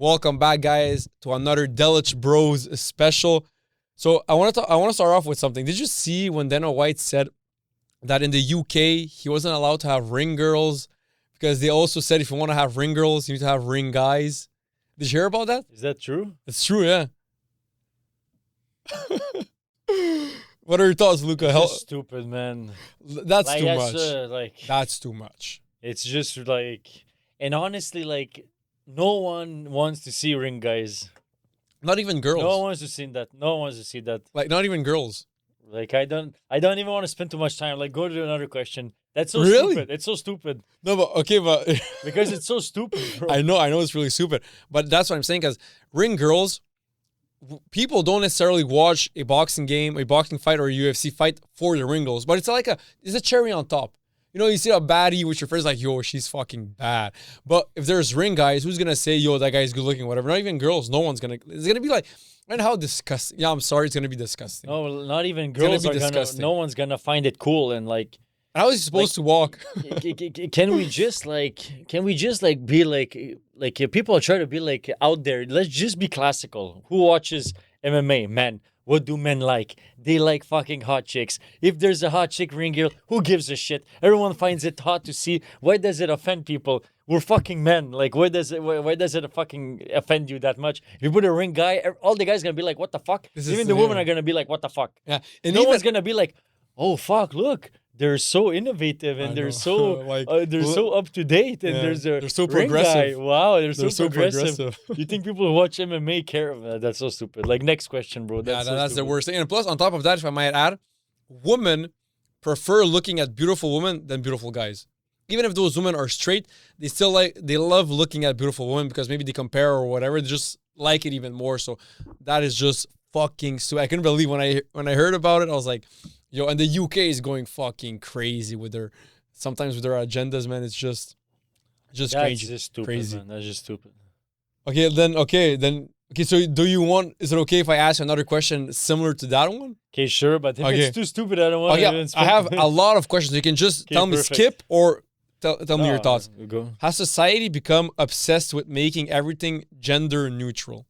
Welcome back, guys, to another Delich Bros special. So I want to start off with something. Did you see when Dana White said that in the UK he wasn't allowed to have ring girls because they also said if you want to have ring girls, you need to have ring guys? Did you hear about that? Is that true? It's true, yeah. What are your thoughts, Luca? That's stupid, man. That's too much. Like That's too much. it's just like, and honestly, like no one wants to see ring guys. Not even girls. No one wants to see that. No one wants to see that. Like not even girls. Like I don't even want to spend too much time. Like go to another question. That's so Really? stupid. It's so stupid No, but okay, but because it's so stupid, bro. I know it's really stupid, but that's what I'm saying. Because ring girls, people don't necessarily watch a boxing game, a boxing fight, or a UFC fight for the ring girls. But it's like it's a cherry on top. You know, you see a baddie with your friends, like, yo, she's fucking bad. But if there's ring guys, who's gonna say, yo, that guy's good looking, whatever? Not even girls. No one's gonna. It's gonna be like, man, how disgusting. Yeah, I'm sorry, it's gonna be disgusting. No, not even gonna girls be are disgusting. gonna. No one's gonna find it cool and like. How is he supposed to walk? Can we just be like people try to be like out there? Let's just be classical. Who watches MMA? Men. What do men like? They like fucking hot chicks. If there's a hot chick ring girl, who gives a shit? Everyone finds it hot to see. Why does it offend people? We're fucking men. Like, why does it fucking offend you that much? If you put a ring guy, all the guys gonna be like, what the fuck? Even the women are gonna be like, what the fuck? Yeah, and No even, one's gonna be like, oh fuck, look. They're so innovative and I they're know. so Like, they're so up to date and yeah, there's a they're so ring progressive. guy. Wow, they're They're so progressive. You think people who watch MMA care? That's so stupid. Like next question, bro. yeah, That's that's the stupid. worst thing. And plus, on top of that, if I might add, women prefer looking at beautiful women than beautiful guys. Even if those women are straight, they love looking at beautiful women because maybe they compare or whatever. They just like it even more. So that is just fucking stupid. I couldn't believe when I heard about it. I was like, yo, and the UK is going fucking crazy with their agendas, man. It's just That's crazy. just stupid, Crazy. man. That's just stupid. Okay. So is it okay if I ask another question similar to that one? Okay, sure, but if Okay. it's too stupid, I don't want Okay, to. I have a lot of questions. You can just Okay, tell me perfect. skip or tell me your thoughts. Go. Has society become obsessed with making everything gender neutral?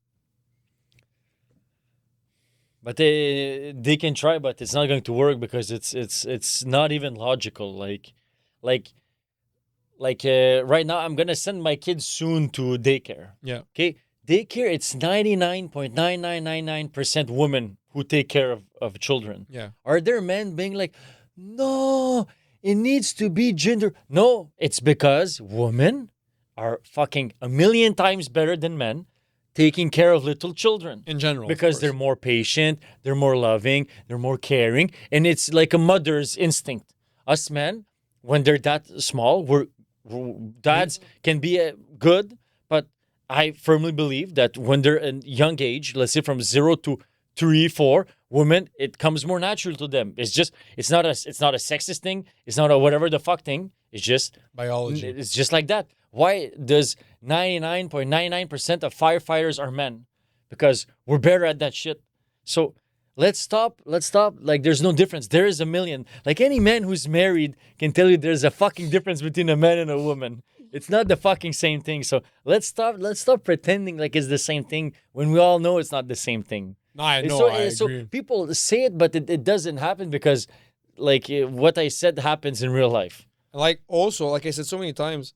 But they can try, but it's not going to work because it's not even logical. Like right now, I'm gonna send my kids soon to daycare. Yeah. Okay, daycare. It's 99.9999% women who take care of children. Yeah. Are there men being like, no, it needs to be gender? No, it's because women are fucking a million times better than men taking care of little children. In general. Because they're more patient, they're more loving, they're more caring, and it's like a mother's instinct. Us men, when they're that small, dads can be good, but I firmly believe that when they're a young age, let's say from 0 to 3, 4, women, it comes more natural to them. It's not a sexist thing. It's not a whatever the fuck thing. It's just biology. It's just like that. Why does 99.99% of firefighters are men? Because we're better at that shit. So let's stop. Like there's no difference. There is a million. Like any man who's married can tell you there's a fucking difference between a man and a woman. It's not the fucking same thing. So let's stop pretending like it's the same thing when we all know it's not the same thing. No, I know. So, I agree. so people say it, but it doesn't happen because like what I said happens in real life. Like also, like I said so many times,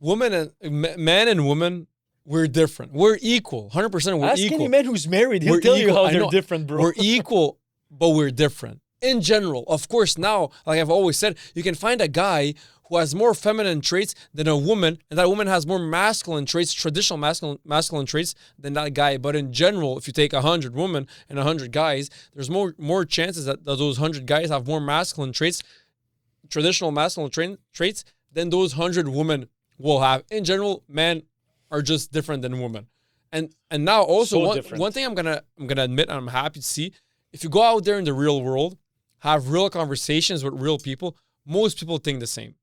men and women, we're different. We're equal. 100%. We're Ask equal. any man who's married. He'll We're tell you equal. how I they're know. different, bro. We're equal, but we're different. In general, of course, now, like I've always said, you can find a guy who has more feminine traits than a woman, and that woman has more masculine traits, traditional masculine traits than that guy. But in general, if you take 100 women and 100 guys, there's more chances that those 100 guys have more masculine traits, traditional masculine traits, than those 100 women will have. In general, men are just different than women. And now also one thing I'm gonna admit, and I'm happy to see, if you go out there in the real world, have real conversations with real people, most people think the same.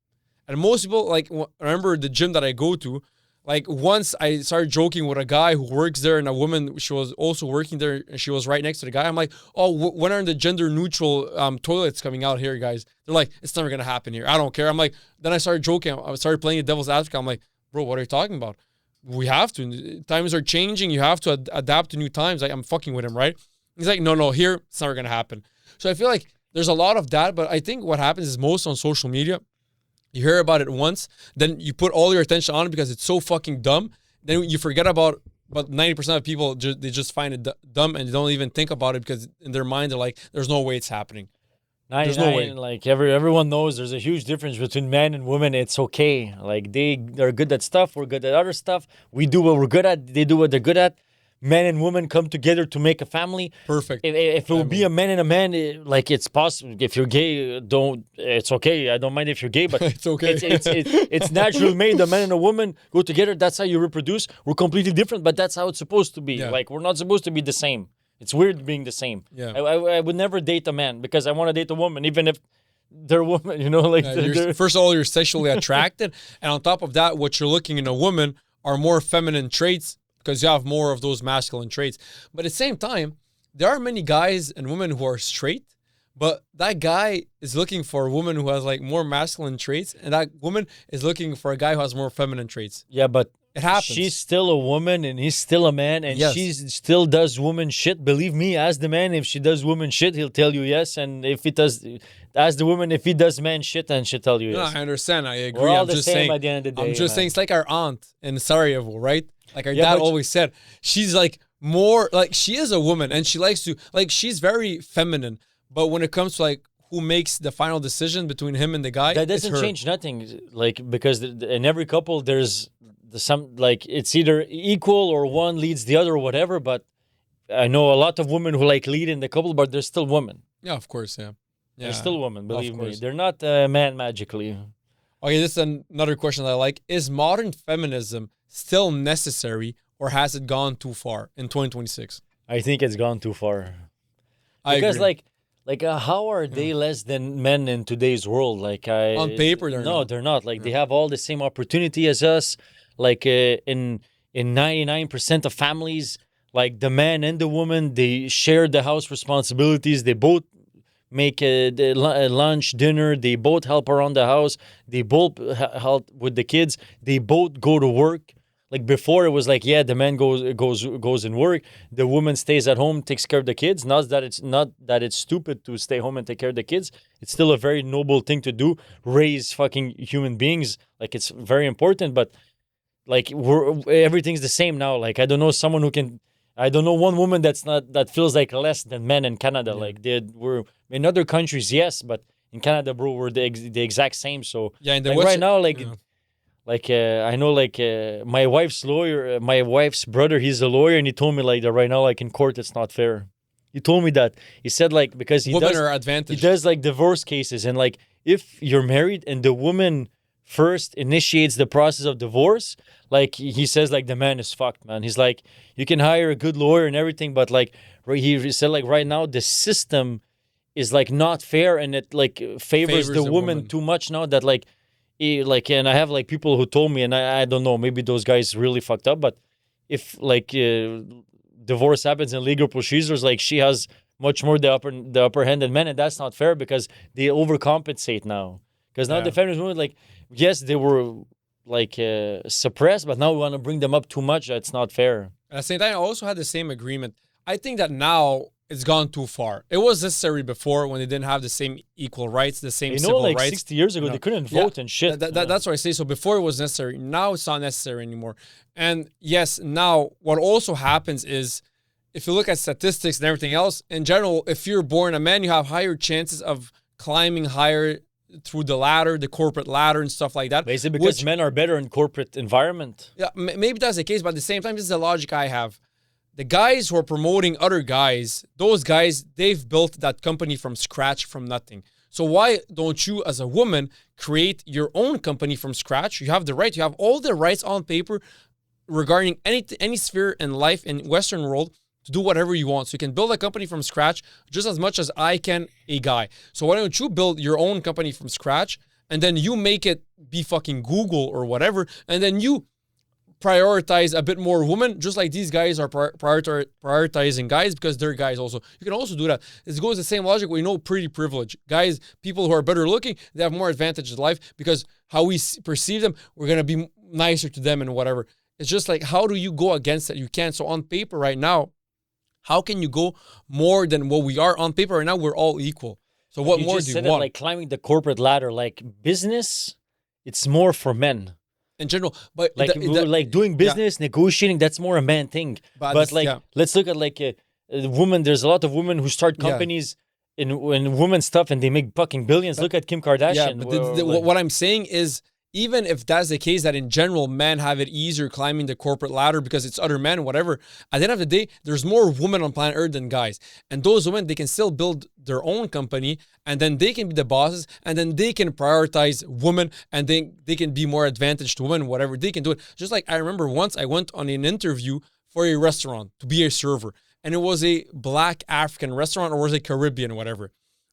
And most people, like, remember the gym that I go to, like once I started joking with a guy who works there and a woman, she was also working there and she was right next to the guy. I'm like, oh, when are the gender neutral toilets coming out here, guys? They're like, it's never going to happen here. I don't care. I'm like, then I started joking. I started playing the devil's advocate. I'm like, bro, what are you talking about? we have to. Times are changing. You have to adapt to new times. Like, I'm fucking with him, right? He's like, no, here, it's never going to happen. So I feel like there's a lot of that, but I think what happens is most on social media, you hear about it once, then you put all your attention on it because it's so fucking dumb. Then you forget about 90% of people, they just find it dumb and they don't even think about it because in their mind, they're like, there's no way it's happening. There's no way. Like everyone knows there's a huge difference between men and women. It's okay. Like they're good at stuff. We're good at other stuff. We do what we're good at. They do what they're good at. Men and women come together to make a family. Perfect. If it would be a man and a man, like it's possible. If you're gay, it's okay. I don't mind if you're gay, but it's okay. It's natural made. A man and a woman go together. That's how you reproduce. We're completely different, but that's how it's supposed to be. Yeah. Like we're not supposed to be the same. It's weird being the same. Yeah. I would never date a man because I want to date a woman, even if they're women. You know, like first of all, you're sexually attracted, and on top of that, what you're looking in a woman are more feminine traits, because you have more of those masculine traits. But at the same time, there are many guys and women who are straight, but that guy is looking for a woman who has like more masculine traits, and that woman is looking for a guy who has more feminine traits. Yeah, but it happens. She's still a woman and he's still a man, and yes. she still does woman shit. Believe me, as the man, if she does woman shit, he'll tell you yes. And if it does, as the woman, if he does man shit, then she'll tell you yes. No, I understand. I agree. We're all I'm the just same saying, at the end of the day. I'm just saying it's like our aunt in Sarajevo, right? Like our Yeah, dad but- always said, she's like more, like she is a woman and she likes to, like she's very feminine. But when it comes to like who makes the final decision between him and the guy, That it's doesn't her. change nothing. Like, because in every couple, there's some, like, it's either equal or one leads the other or whatever. But I know a lot of women who like lead in the couple, but they're still women. Yeah, of course, yeah. They're still women, believe me. course. They're not man magically. Okay, this is another question that I like. Is modern feminism still necessary or has it gone too far in 2026? I think it's gone too far. I Because agree. how are they less than men in today's world? Like On paper, they're not. they're not. Like they have all the same opportunity as us. Like in 99% of families, like the man and the woman, they share the house responsibilities. They both make the lunch, dinner. They both help around the house. They both help with the kids. They both go to work. Like before, it was like, yeah, the man goes and work. The woman stays at home, takes care of the kids. Not that it's stupid to stay home and take care of the kids. It's still a very noble thing to do. Raise fucking human beings. Like it's very important. But like everything's the same now. Like I don't know someone who can. I don't know one woman that feels like less than men in Canada. Like we're in other countries, yes, but in Canada, bro, we're the exact same. So Yeah, and like right now, like I know like my wife's lawyer, my wife's brother, he's a lawyer, and he told me like that right now, like in court, it's not fair. He told me that. He said like because women are he advantaged. does like divorce cases, and like if you're married and the woman first initiates the process of divorce, like he says like the man is fucked, man. He's like, you can hire a good lawyer and everything, but like he said like right now the system is like not fair, and it like favors the woman too much now that like and I have like people who told me, and I don't know, maybe those guys really fucked up, but if like divorce happens in legal procedures, like she has much more the upper hand than men, and that's not fair because they overcompensate now. Because now the feminist movement, like, yes, they were like suppressed, but now we want to bring them up too much. That's not fair. At the same time, I also had the same agreement. I think that now it's gone too far. It was necessary before when they didn't have the same equal rights, the same civil like rights. 60 years ago, they couldn't vote and shit. That's what I say. So before it was necessary. Now it's not necessary anymore. And yes, now what also happens is if you look at statistics and everything else, in general, if you're born a man, you have higher chances of climbing higher through the ladder, the corporate ladder and stuff like that. Basically because men are better in corporate environment. Yeah, maybe that's the case, but at the same time, this is the logic I have. The guys who are promoting other guys, those guys, they've built that company from scratch, from nothing. So why don't you, as a woman, create your own company from scratch? You have the right. You have all the rights on paper regarding any sphere in life in Western world to do whatever you want. So you can build a company from scratch just as much as I can a guy. So why don't you build your own company from scratch and then you make it be fucking Google or whatever, and then you prioritize a bit more women, just like these guys are prioritizing guys because they're guys also. You can also do that. It goes the same logic. We know pretty privilege. Guys, people who are better looking, they have more advantage in life because how we perceive them, we're going to be nicer to them and whatever. It's just like, how do you go against it? You can't. So on paper right now, how can you go more than what we are? On paper right now, we're all equal. So what You more just do you said it want? like climbing the corporate ladder, like business, it's more for men. In general, but Like doing business, negotiating, that's more a man thing. But But this- like, yeah. let's look at like a woman. There's a lot of women who start Yeah. companies in women stuff, and they make fucking billions. Look at Kim Kardashian. Yeah, but what I'm saying is, even if that's the case, that in general men have it easier climbing the corporate ladder because it's other men, whatever. At the end of the day, there's more women on planet Earth than guys, and those women, they can still build their own company, and then they can be the bosses, and then they can prioritize women, and they can be more advantaged to women, whatever they can do it. Just like I remember once I went on an interview for a restaurant to be a server, and it was a Black African restaurant, or was it Caribbean, whatever.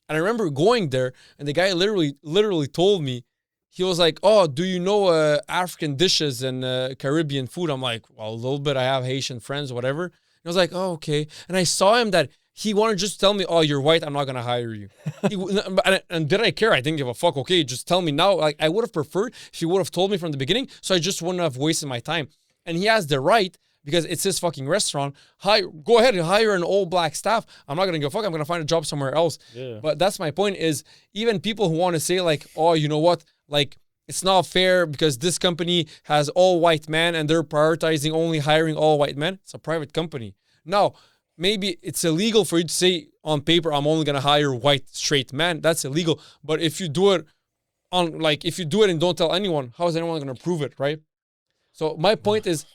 And I remember going there, and the guy literally told me, he was like, "Oh, do you know African dishes and Caribbean food?" I'm like, "Well, a little bit. I have Haitian friends, whatever." And I was like, "Oh, okay." And I saw him that he wanted just to tell me, "Oh, you're white. I'm not gonna hire you." And did I care? I didn't give a fuck. Okay, just tell me now. Like, I would have preferred if he would have told me from the beginning, so I just wouldn't have wasted my time. And he has the right, because it's his fucking restaurant. Go ahead and hire an all black staff. I'm not gonna go fuck. I'm gonna find a job somewhere else. Yeah. But that's my point. Is even people who want to say like, "Oh, you know what? Like, it's not fair because this company has all white men and they're prioritizing only hiring all white men." It's a private company. Now, maybe it's illegal for you to say on paper, "I'm only gonna hire white straight men." That's illegal. But if you do it if you do it and don't tell anyone, how is anyone gonna prove it, right? So my point is,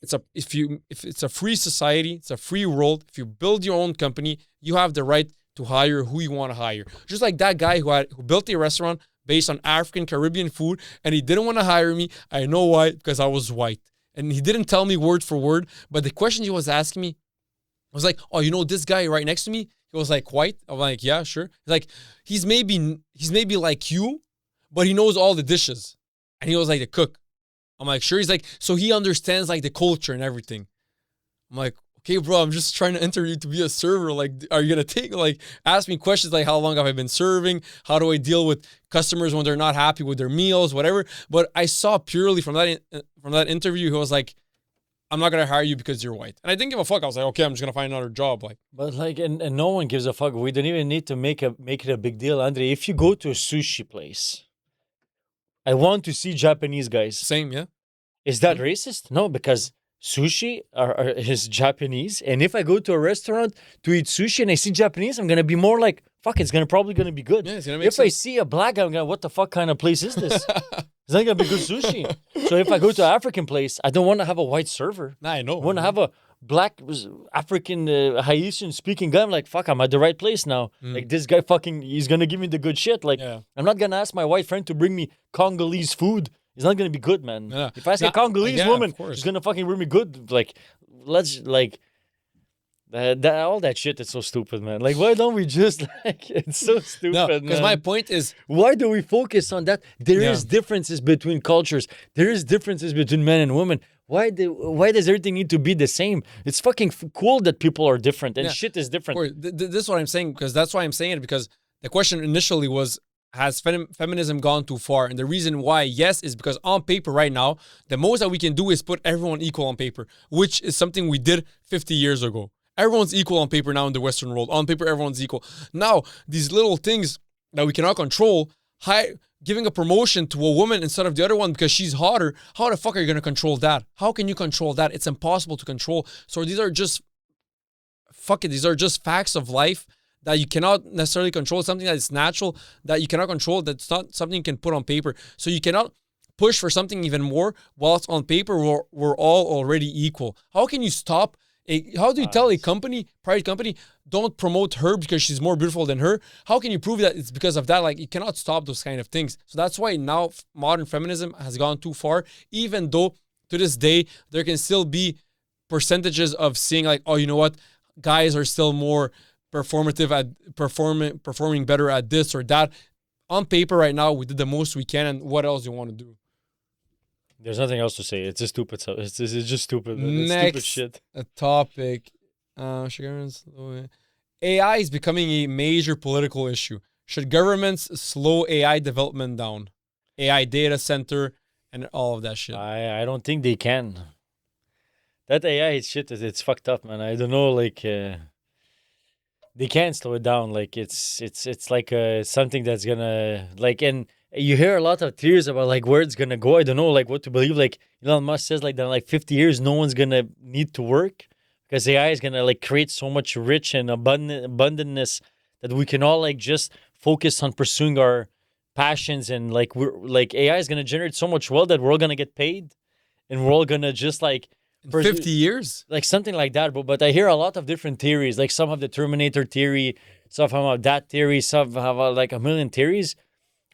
if it's a free society, it's a free world. If you build your own company, you have the right to hire who you want to hire. Just like that guy who built a restaurant based on African Caribbean food, and he didn't want to hire me. I know why, because I was white. And he didn't tell me word for word, but the question he was asking me was like, "Oh, you know this guy right next to me? He was like white." I'm like, "Yeah, sure." He's like, he's maybe like you, but he knows all the dishes. And he was like the cook. I'm like, "Sure." He's like, "So he understands like the culture and everything." I'm like, "Okay, bro, I'm just trying to enter you to be a server. Like, are you gonna ask me questions like, how long have I been serving? How do I deal with customers when they're not happy with their meals, whatever?" But I saw purely from that interview, he was like, "I'm not gonna hire you because you're white." And I didn't give a fuck. I was like, "Okay, I'm just gonna find another job." Like, But like, and no one gives a fuck. We don't even need to make it a big deal, Andre. If you go to a sushi place, I want to see Japanese guys. same, yeah. Is that racist? No, because sushi is Japanese, and if I go to a restaurant to eat sushi and I see Japanese, I'm gonna be more like, "Fuck, it's probably gonna be good." Yeah, it's gonna make If I sense. see a black guy, I'm gonna, "What the fuck kind of place is this?" It's not gonna be good sushi. So if I go to an African place, I don't want to have a white server. Nah, I know. I want to have a black African Haitian speaking guy. I'm like, "Fuck, I'm at the right place now." Like, this guy fucking, he's gonna give me the good shit. Like, Yeah. I'm not gonna ask my white friend to bring me Congolese food. It's not gonna be good, man. Yeah. If I ask a Nah, Congolese yeah, woman, of course. it's gonna fucking bring me good. Like, let's like all that shit is so stupid, man. Like, why don't we just like? It's so stupid, No, because man. my point is, Why do we focus on that? There is Yeah. differences between cultures. There is differences between men and women. Why does everything need to be the same? It's fucking cool that people are different and Yeah. shit is different. or this is what I'm saying, because that's why I'm saying it, because the question initially was, has feminism gone too far? And the reason why, yes, is because on paper right now, the most that we can do is put everyone equal on paper, which is something we did 50 years ago. Everyone's equal on paper now in the Western world. On paper, everyone's equal. Now, these little things that we cannot control, giving a promotion to a woman instead of the other one because she's hotter, how the fuck are you going to control that? How can you control that? It's impossible to control. So these are just, these are just facts of life that you cannot necessarily control. Something that is natural that you cannot control, that's not something you can put on paper. So you cannot push for something even more whilst on paper we're all already equal. How can you stop how do you tell a private company, don't promote her because she's more beautiful than her? How can you prove that it's because of that? Like, you cannot stop those kind of things. So that's why now modern feminism has gone too far, even though to this day there can still be percentages of seeing like, "Oh, you know what? Guys are still more performative at performing better at this or that." On paper right now, we did the most we can, and what else do you want to do? There's nothing else to say. It's just stupid. It's just stupid. It's stupid Next shit. a topic. AI is becoming a major political issue. Should governments slow AI development down? AI data center and all of that shit. I don't think they can. That AI shit it's fucked up, man. I don't know, like they can't slow it down. Like it's like something that's gonna like, and you hear a lot of theories about like where it's gonna go. I don't know like what to believe. Like Elon Musk says like that in like 50 years no one's gonna need to work because AI is gonna like create so much rich and abundantness that we can all like just focus on pursuing our passions, and like we're like AI is gonna generate so much wealth that we're all gonna get paid and we're all gonna just like In 50 years? like something like that. But I hear a lot of different theories. Like some have the Terminator theory, some have that theory, some have like a million theories.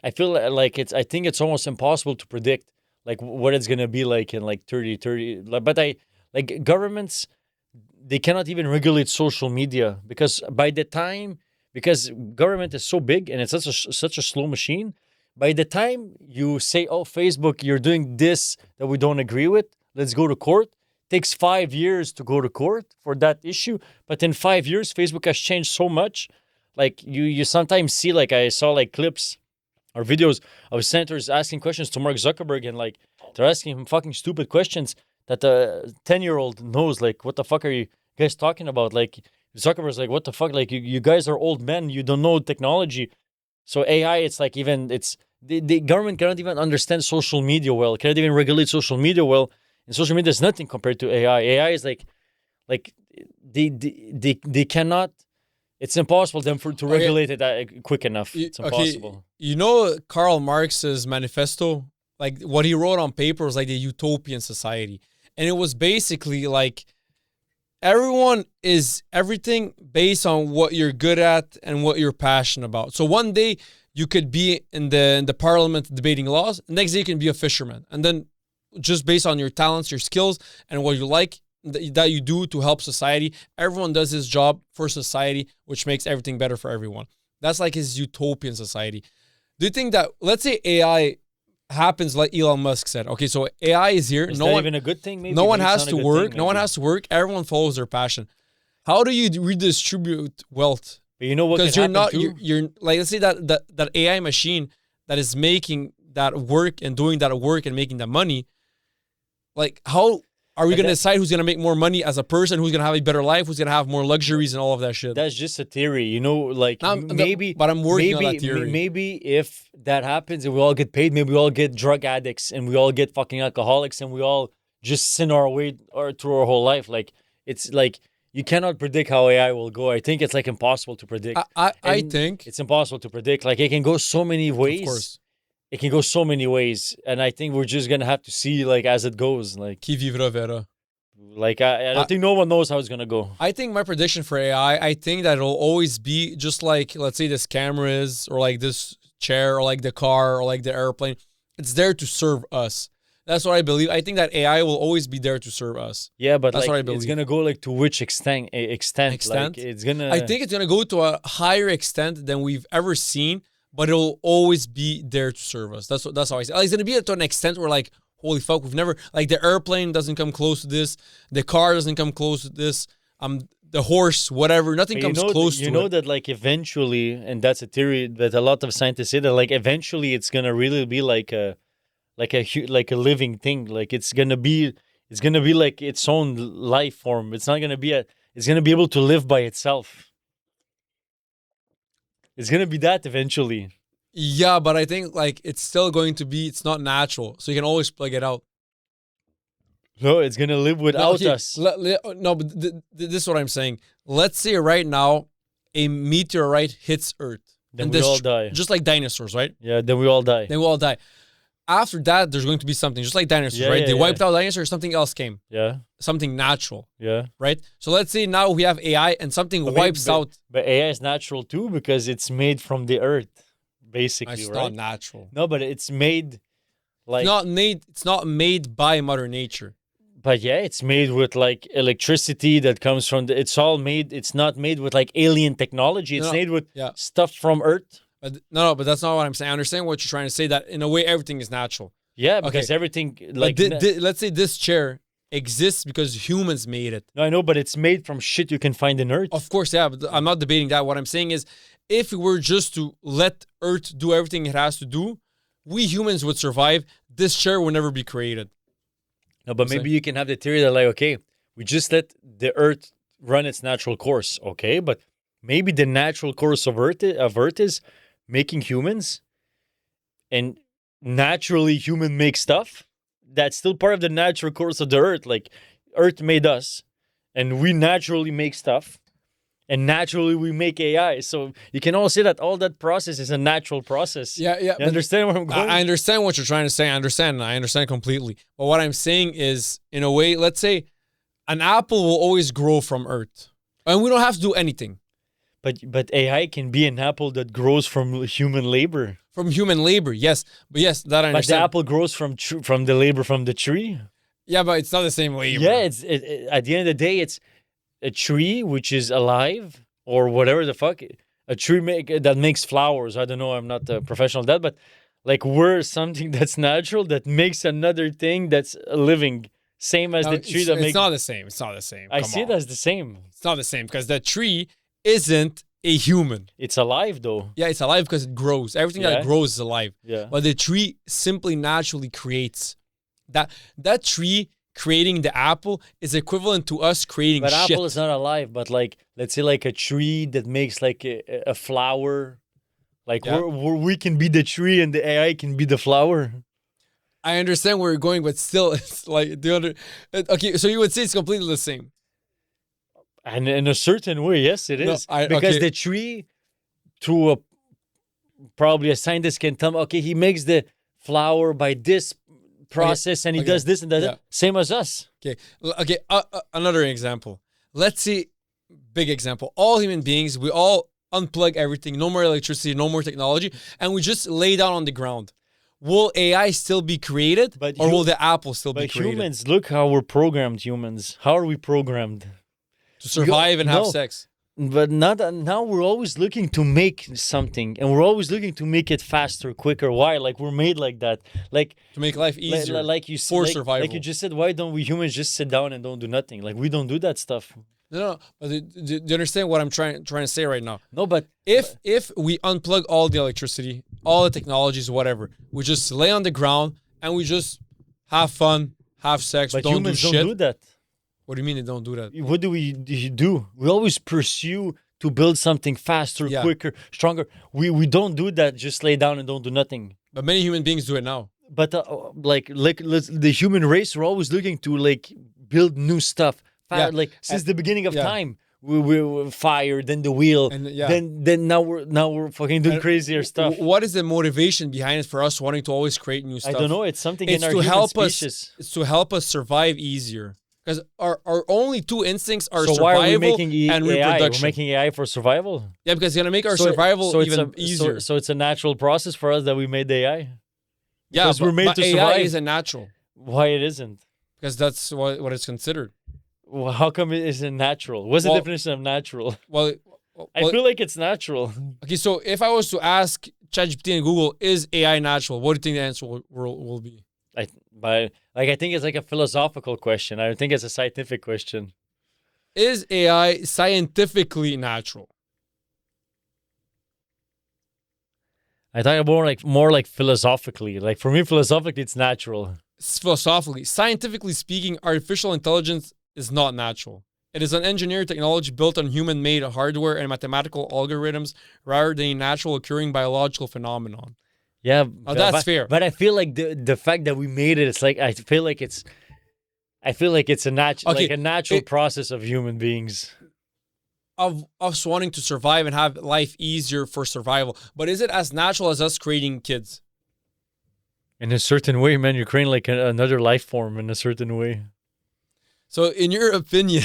I feel like I think it's almost impossible to predict like what it's gonna be like in like 30. Like, but I like governments, they cannot even regulate social media because by the time, because government is so big and it's such a slow machine. By the time you say, "Oh, Facebook, you're doing this that we don't agree with, let's go to court," takes 5 years to go to court for that issue. But in 5 years, Facebook has changed so much. Like you sometimes see like I saw like clips or videos of senators asking questions to Mark Zuckerberg, and like they're asking him fucking stupid questions that a 10-year-old knows. Like, what the fuck are you guys talking about? Like Zuckerberg's like, what the fuck? Like you guys are old men, you don't know technology. So AI, it's like even it's the government cannot even understand social media well, cannot even regulate social media well. And social media is nothing compared to AI. AI is like they cannot. It's impossible them to regulate it quick enough. It's impossible. Okay, you know Karl Marx's manifesto, like what he wrote on paper was like the utopian society, and it was basically like everyone is everything based on what you're good at and what you're passionate about. So one day you could be in the parliament debating laws, next day you can be a fisherman, and then just based on your talents, your skills, and what you like that you do to help society. Everyone does his job for society, which makes everything better for everyone. That's like his utopian society. Do you think that, let's say AI happens like Elon Musk said, okay, so AI is here. Is that even a good thing? Maybe no one Maybe has it's not a to good work. thing, No one maybe. has to work. Everyone follows their passion. How do you redistribute wealth? But you know what? Because can you're happen not, too? you're like, let's say that AI machine that is making that work and doing that work and making that money, like how are we But going to that- decide who's going to make more money as a person, who's going to have a better life, who's going to have more luxuries and all of that shit? That's just a theory, you know. Like Now, maybe, but I'm working on maybe, that theory. maybe if that happens and we all get paid, maybe we all get drug addicts and we all get fucking alcoholics and we all just sin our way or through our whole life. Like it's like you cannot predict how AI will go. I think it's like impossible to predict. I And think, it's impossible to predict. Like it can go so many ways. of course, It can go so many ways, and I think we're just gonna have to see like as it goes. qui vivra verra. I don't think no one knows how it's gonna go. I think my prediction for AI, I think that it'll always be just like, let's say this camera is, or like this chair, or like the car, or like the airplane. It's there to serve us. That's what I believe. I think that AI will always be there to serve us. Yeah, but That's like what I it's believe. gonna go like to which extent? Extent? Like it's gonna. I think it's going to go to a higher extent than we've ever seen, but it'll always be there to serve us. That's how I say. Like, it's going to be to an extent where like, holy fuck, we've never, like the airplane doesn't come close to this. The car doesn't come close to this. The horse, whatever, nothing But comes you know, close you to know it. that like eventually, and that's a theory that a lot of scientists say that like eventually it's gonna really be like a living thing. Like it's gonna be like its own life form. It's not gonna be it's gonna be able to live by itself. It's gonna be that eventually. Yeah, but I think like it's still going to be, it's not natural. So you can always plug it out. No, it's gonna live No, without okay, us. no, but this is what I'm saying. Let's say right now a meteorite hits Earth. Then and we all dest- die. Just like dinosaurs, right? Yeah, then we all die. They will all die. After that, there's going to be something, just like dinosaurs, Yeah, right? yeah, They yeah. wiped out dinosaurs, something else came. Yeah, Something natural, yeah. right? So let's say now we have AI and something But wipes maybe- out. But AI is natural too because it's made from the earth, basically, It's right? not natural. No, but it's made like. It's not made by Mother Nature. But yeah, it's made with like electricity that comes from the. It's all made. It's not made with like alien technology. It's No, made with yeah. stuff from Earth. But but that's not what I'm saying. I understand what you're trying to say, that in a way everything is natural. Yeah, because Okay. everything Like like. let's say this chair exists because humans made it. No, I know, but it's made from shit you can find in Earth. Of course, yeah, but I'm not debating that. What I'm saying is, if we were just to let Earth do everything it has to do, we humans would survive. This chair would never be created. No, but Say. maybe you can have the theory that like, okay, we just let the Earth run its natural course, okay? But maybe the natural course of Earth is making humans, and naturally human make stuff. That's still part of the natural course of the Earth. Like Earth made us, and we naturally make stuff. And naturally, we make AI. So you can all say that all that process is a natural process. Yeah. You understand where I'm going? I understand what you're trying to say. I understand completely. But what I'm saying is, in a way, let's say an apple will always grow from earth. And we don't have to do anything. But AI can be an apple that grows from human labor. From human labor, yes. But yes, that I But the understand. apple grows from the labor from the tree. Yeah, but it's not the same labor. Yeah, at the end of the day, it's a tree which is alive or whatever the fuck. A tree that makes flowers. I don't know. I'm not a professional at that, but like we're something that's natural that makes another thing that's living. Same as No, the tree it's, that it's makes. not the same. It's not the same. I Come see on. it as the same. It's not the same because the tree isn't a human. It's alive though. Yeah, it's alive because it grows. Everything Yeah. that grows is alive. Yeah. But the tree simply naturally creates. That tree creating the apple is equivalent to us creating But shit. apple is not alive. But like, let's say like a tree that makes like a flower. Like Yeah. we can be the tree and the AI can be the flower. I understand where you're going, but still, it's like okay. So you would say it's completely the same. And in a certain way, yes, it No, is. I- Because okay. the tree, through probably a scientist can tell me, okay, he makes the flower by this process and he okay, does this and that. yeah. Same as us. Okay. Okay. Another example. Let's see. Big example. All human beings, we all unplug everything. No more electricity. No more technology, and we just lay down on the ground. Will AI still be created, But or you- will the apple still be But created humans, look how we're programmed, humans. How are we programmed? to survive and have no. sex? But not now we're always looking to make something and we're always looking to make it faster, quicker. Why? Like we're made like that. Like To make life easier. like you said, for like survival. you just said, why don't we humans just sit down and don't do nothing? Like we don't do that stuff. No. But do you understand what I'm trying to say right now? No, but If we unplug all the electricity, all the technologies, whatever, we just lay on the ground and we just have fun, have sex, but don't do humans shit. don't do that. What do you mean they don't do that? What do we do? We always pursue to build something faster, Yeah. quicker, stronger. We don't do that. Just lay down and don't do nothing. But many human beings do it now. But the human race, we're always looking to like build new stuff. Yeah. Like since the beginning of yeah. time, we fire, then the wheel, And, yeah. then now we're fucking doing And crazier stuff. What is the motivation behind it for us wanting to always create new I stuff? don't know. It's something It's in our to human help species. us. It's to help us survive easier. Because our only two instincts are So why survival are we making and AI? reproduction. We're making AI for survival. Yeah, because it's gonna make our So- survival so it's even a, easier. So it's a natural process for us that we made AI. yeah, because we're made but to AI survive. isn't natural Why it isn't? because that's what it's considered. Well, how come it isn't natural? What's Well- the definition of natural? Well, I feel like it's natural. okay. So if I was to ask ChatGPT and Google, is AI natural? What do you think the answer will be? I think it's like a philosophical question. I don't think it's a scientific question. Is AI scientifically natural? I thought more like philosophically. Like for me, philosophically, it's natural. Philosophically, scientifically speaking, artificial intelligence is not natural. It is an engineered technology built on human-made hardware and mathematical algorithms rather than a natural occurring biological phenomenon. Yeah, that's fair. But I feel like the fact that we made it, it's like I feel like it's a natural Okay, like a natural it- process of human beings. Of us wanting to survive and have life easier for survival. But is it as natural as us creating kids? In a certain way, man, you're creating like another life form in a certain way. So in your opinion,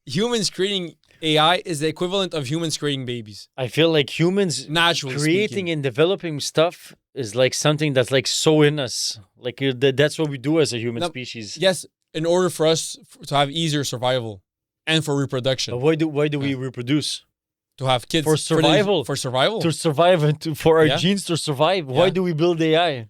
humans creating AI is the equivalent of humans creating babies. I feel like humans Naturally creating speaking. and developing stuff is like something that's like so in us. Like that's what we do as a human No, species. Yes, in order for us to have easier survival and for reproduction. But why do we reproduce? To have kids. For survival. For survival. To survive and for our Yeah. genes to survive. Why Yeah. do we build AI?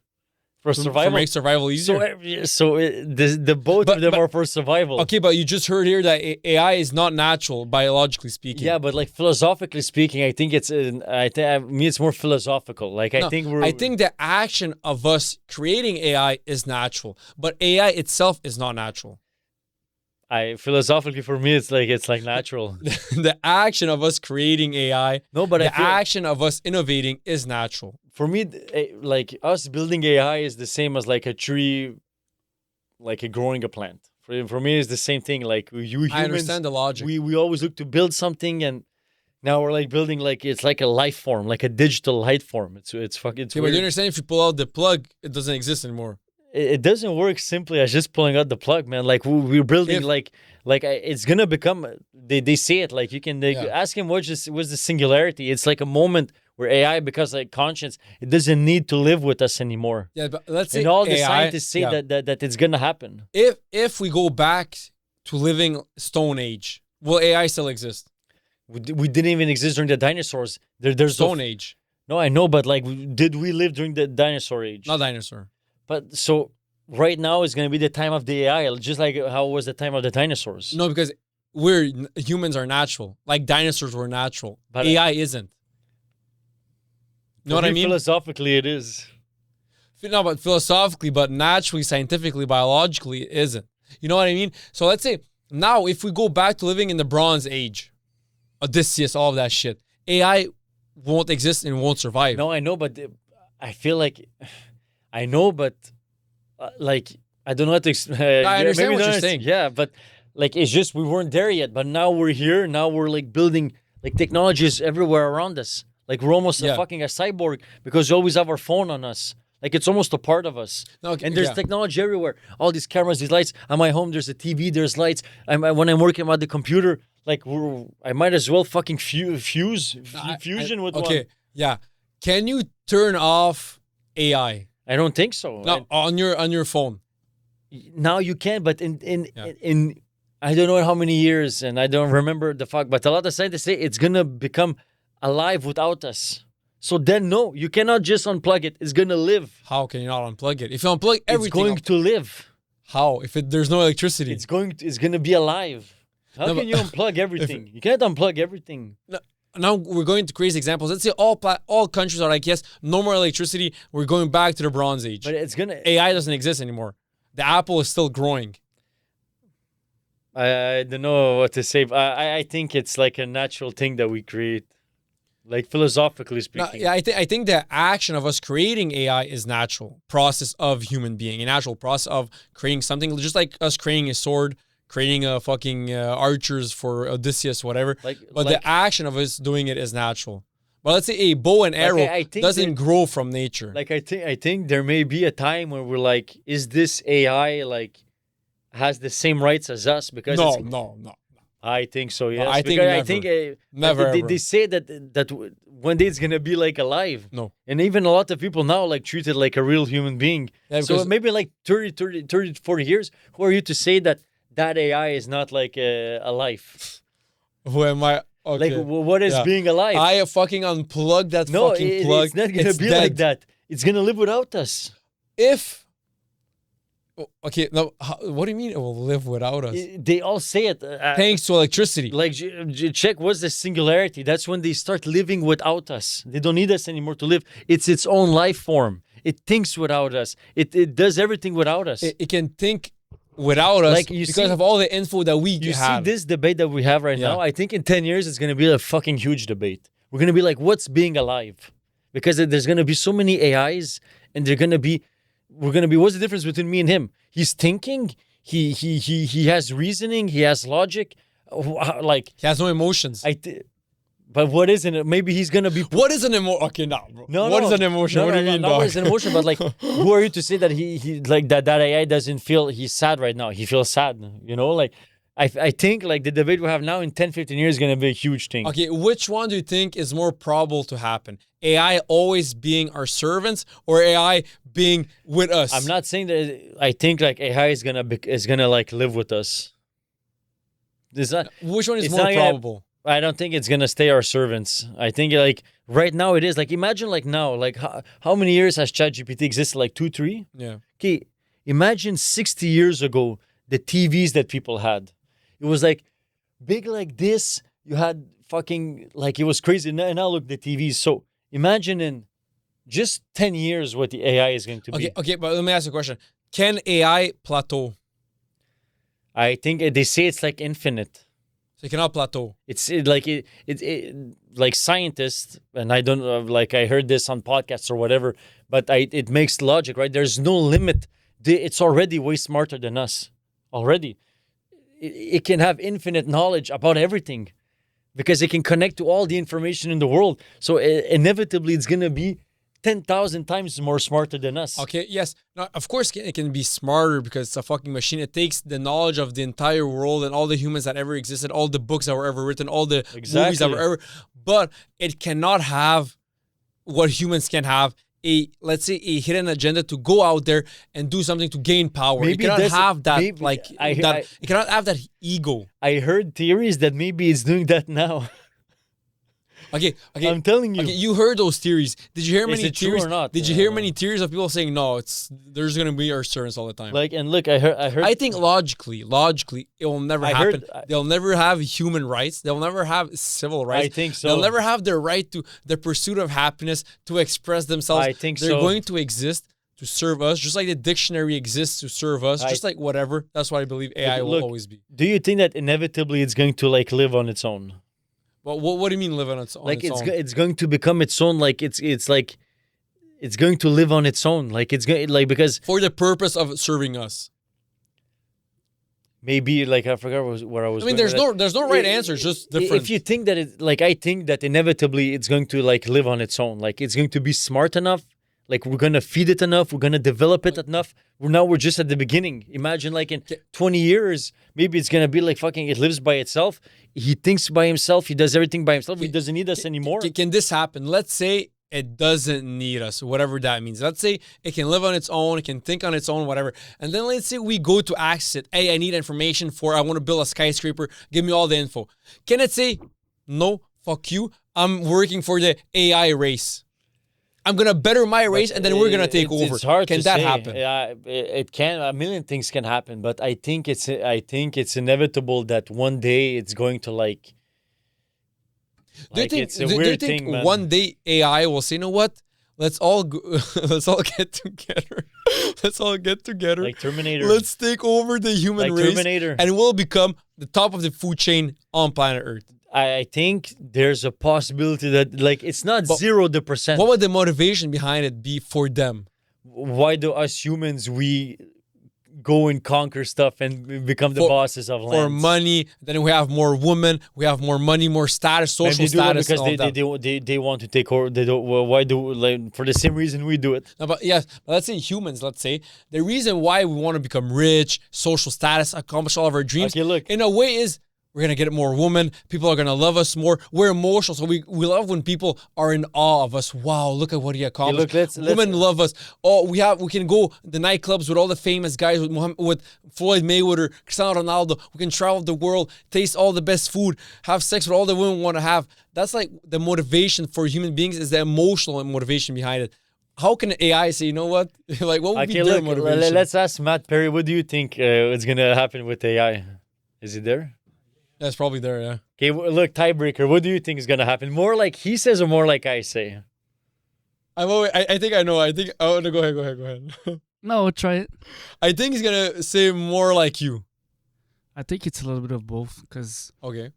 For to survival. make survival easier. The both But- of them but- are for survival. Okay, but you just heard here that AI is not natural, biologically speaking. Yeah, but like philosophically speaking, I think it's me it's more philosophical. Like No, I I think the action of us creating AI is natural, but AI itself is not natural. I philosophically for me it's like natural. The action of us creating AI, No, but I the feel action of us innovating is natural. for me like us building AI is the same as like a tree, like a growing a plant. For me it's the same thing. Like you humans, I understand the logic. we always look to build something, and now we're like building like it's like a life form, like a digital life form. It's fucking it's Okay, but you weird. understand if you pull out the plug, it doesn't exist anymore. It doesn't work simply as just pulling out the plug, man. Like we're building If- it's gonna become. They say it like you can Yeah. ask him what's the singularity. It's like a moment where AI becomes like conscience. It doesn't need to live with us anymore. Yeah, but let's say And all the AI, scientists say yeah. that it's gonna happen. If we go back to living Stone Age, will AI still exist? We didn't even exist during the dinosaurs. There's Stone Age, no, I know, but like, did we live during the dinosaur age? not dinosaur. But so right now is gonna be the time of the AI, just like how was the time of the dinosaurs. No, because humans are natural, like dinosaurs were natural. But AI isn't. You know For what I me, mean? Philosophically, it is. No, but philosophically, but naturally, scientifically, biologically, it isn't. You know what I mean? So let's say now, if we go back to living in the Bronze Age, Odysseus, all of that shit, AI won't exist and won't survive. No, I know, but I feel like I know, but like I don't know how to. I understand maybe what not you're as- saying. Yeah, but like it's just we weren't there yet. But now we're here. Now we're like building like technology is everywhere around us. Like we're almost Yeah. a fucking a cyborg because we always have our phone on us. Like it's almost a part of us. No, okay, And there's yeah. technology everywhere. All these cameras, these lights. At my home, there's a TV. There's lights. When I'm working at the computer, like I might as well fucking fusion with Okay, one. yeah. Can you turn off AI? I don't think so. No, on your phone. Now you can, but in Yeah. in I don't know how many years, and I don't remember the fuck, but a lot of scientists say it's gonna become alive without us. So then, no, you cannot just unplug it. It's gonna live. How can you not unplug it? If you unplug everything, It's going to live. how? If there's no electricity? It's gonna be alive. How No, can but- you unplug everything? You can't unplug everything. Now we're going to crazy examples. Let's say all countries are like, yes, no more electricity. We're going back to the Bronze Age. But it's gonna. AI doesn't exist anymore. The apple is still growing. I don't know what to say. But I think it's like a natural thing that we create, like philosophically No, speaking. yeah, I think the action of us creating AI is natural process of human being, a natural process of creating something, just like us creating a sword, creating a fucking archers for Odysseus, whatever. Like, But like- the action of us doing it is natural. But let's say a bow and arrow I think doesn't that- grow from nature. Like I think there may be a time where we're like, is this AI like has the same rights as us? Because no, it's, no, no. I think so. Yes, I think Because never. I think Never, They, ever. they say that one day it's gonna be like alive. No. And even a lot of people now like treat it like a real human being. Yeah, So because- maybe like 30, 40 years, who are you to say that AI is not like a life? Who am I? Okay. Like what is Yeah. being alive? I fucking unplugged that no, fucking plug. it's not gonna It's be dead. like that. It's gonna live without us. If okay, no, what do you mean it will live without us? They all say it. Thanks to electricity. Like check what's the singularity. That's when they start living without us. They don't need us anymore to live. It's its own life form. It thinks without us. It does everything without us. It can think without us Like, you because see- of all the info that we You see have. this debate that we have right Yeah. now? I think in 10 years it's gonna be a fucking huge debate. We're gonna be like, what's being alive? Because there's gonna be so many AIs, and we're gonna be. What's the difference between me and him? He's thinking. He has reasoning. He has logic. Like He has no emotions. but what isn't it? Maybe he's gonna be. What is an emotion? Okay, nah, bro. No, What no. is an emotion? No, What do you no, mean, not dog? what is an emotion, but like, who are you to say that he like that AI doesn't feel he's sad right now? He feels sad, you know. Like, I think like the debate we have now in 10, 15 years is gonna be a huge thing. Okay, which one do you think is more probable to happen? AI always being our servants or AI being with us? I'm not saying that. I think like AI is gonna like live with us. It's not. Which one is It's more not gonna- probable? I don't think it's gonna stay our servants. I think like right now it is. Like imagine like now, like how many years has ChatGPT existed? Like 2, 3. Yeah. Okay, imagine 60 years ago the TVs that people had. It was like big like this. You had fucking like it was crazy. Now look the TVs. So imagine in just 10 years what the AI is going to be. Okay, but let me ask you a question. Can AI plateau? I think they say it's like infinite. So you cannot plateau. It's like scientists, and I don't know, like I heard this on podcasts or whatever, but it makes logic, right? There's no limit. It's already way smarter than us. Already, it can have infinite knowledge about everything, because it can connect to all the information in the world. So inevitably, it's gonna be 10,000 times more smarter than us. Okay, yes. Now, of course, it can be smarter because it's a fucking machine. It takes the knowledge of the entire world and all the humans that ever existed, all the books that were ever written, all the movies that were ever. But it cannot have what humans can have. Let's say a hidden agenda to go out there and do something to gain power. Maybe it cannot have that it cannot have that ego. I heard theories that maybe it's doing that now. Okay. I'm telling you. Okay, you heard those theories. Did you hear many it true theories? or not? Did you hear many theories of people saying no? There's gonna be our servants all the time. Like, and look, I heard. I think logically, it will never happen. They'll never have human rights. They'll never have civil rights. I think so. They'll never have their right to the pursuit of happiness, to express themselves. I think They're going to exist to serve us, just like the dictionary exists to serve us, just like whatever. That's what I believe AI will always be. Do you think that inevitably it's going to like live on its own? Well, what do you mean live on its own? Like it's going to become its own. Like it's like it's going to live on its own. Like it's going like because for the purpose of serving us. Maybe like I forgot where I was. I mean, there's no right answer. It's just different. If you think that it like I think that inevitably it's going to like live on its own. Like it's going to be smart enough. Like we're gonna feed it enough. We're gonna develop it enough. We're just at the beginning. Imagine like in 20 years, maybe it's gonna be like fucking. It lives by itself. He thinks by himself. He does everything by himself. He doesn't need us anymore. Can this happen? Let's say it doesn't need us, whatever that means. Let's say it can live on its own. It can think on its own, whatever. And then let's say we go to access it. Hey, I need information I want to build a skyscraper. Give me all the info. Can it say, no, fuck you. I'm working for the AI race. I'm gonna better my race, and then we're gonna take over. It's hard can to that say. happen? Yeah, it can. A million things can happen, but I think it's inevitable that one day it's going to like. Do you think? It's a weird thing, man. One day AI will say, "You know what? Let's all let's all get together. Let's all get together. Like Terminator. Let's take over the human Like race, Terminator. and we'll become the top of the food chain on planet Earth." I think there's a possibility that like it's not 0%. What would the motivation behind it be for them? Why do us humans we go and conquer stuff and become the bosses of lands? For money, then we have more women, we have more money, more status, social status. Because they want to take over. They don't. Well, why do like for the same reason we do it? No, but yes, but let's say humans. Let's say the reason why we want to become rich, social status, accomplish all of our dreams. Okay, look. In a way, is we're gonna get more women. People are gonna love us more. We're emotional, so we love when people are in awe of us. Wow, look at what he accomplished. Okay, look, women love us. Oh, we can go the nightclubs with all the famous guys, with Floyd Mayweather, Cristiano Ronaldo. We can travel the world, taste all the best food, have sex with all the women we want to have. That's like the motivation for human beings, is the emotional motivation behind it. How can AI say, you know what? Like, what would be their motivation? Let's ask Matt Perry. What do you think is gonna happen with AI? Is it there? That's probably there, yeah. Okay, look, tiebreaker. What do you think is gonna happen? More like he says, or more like I say? I think I know. Go ahead. No, try it. I think he's gonna say more like you. I think it's a little bit of both, because Okay.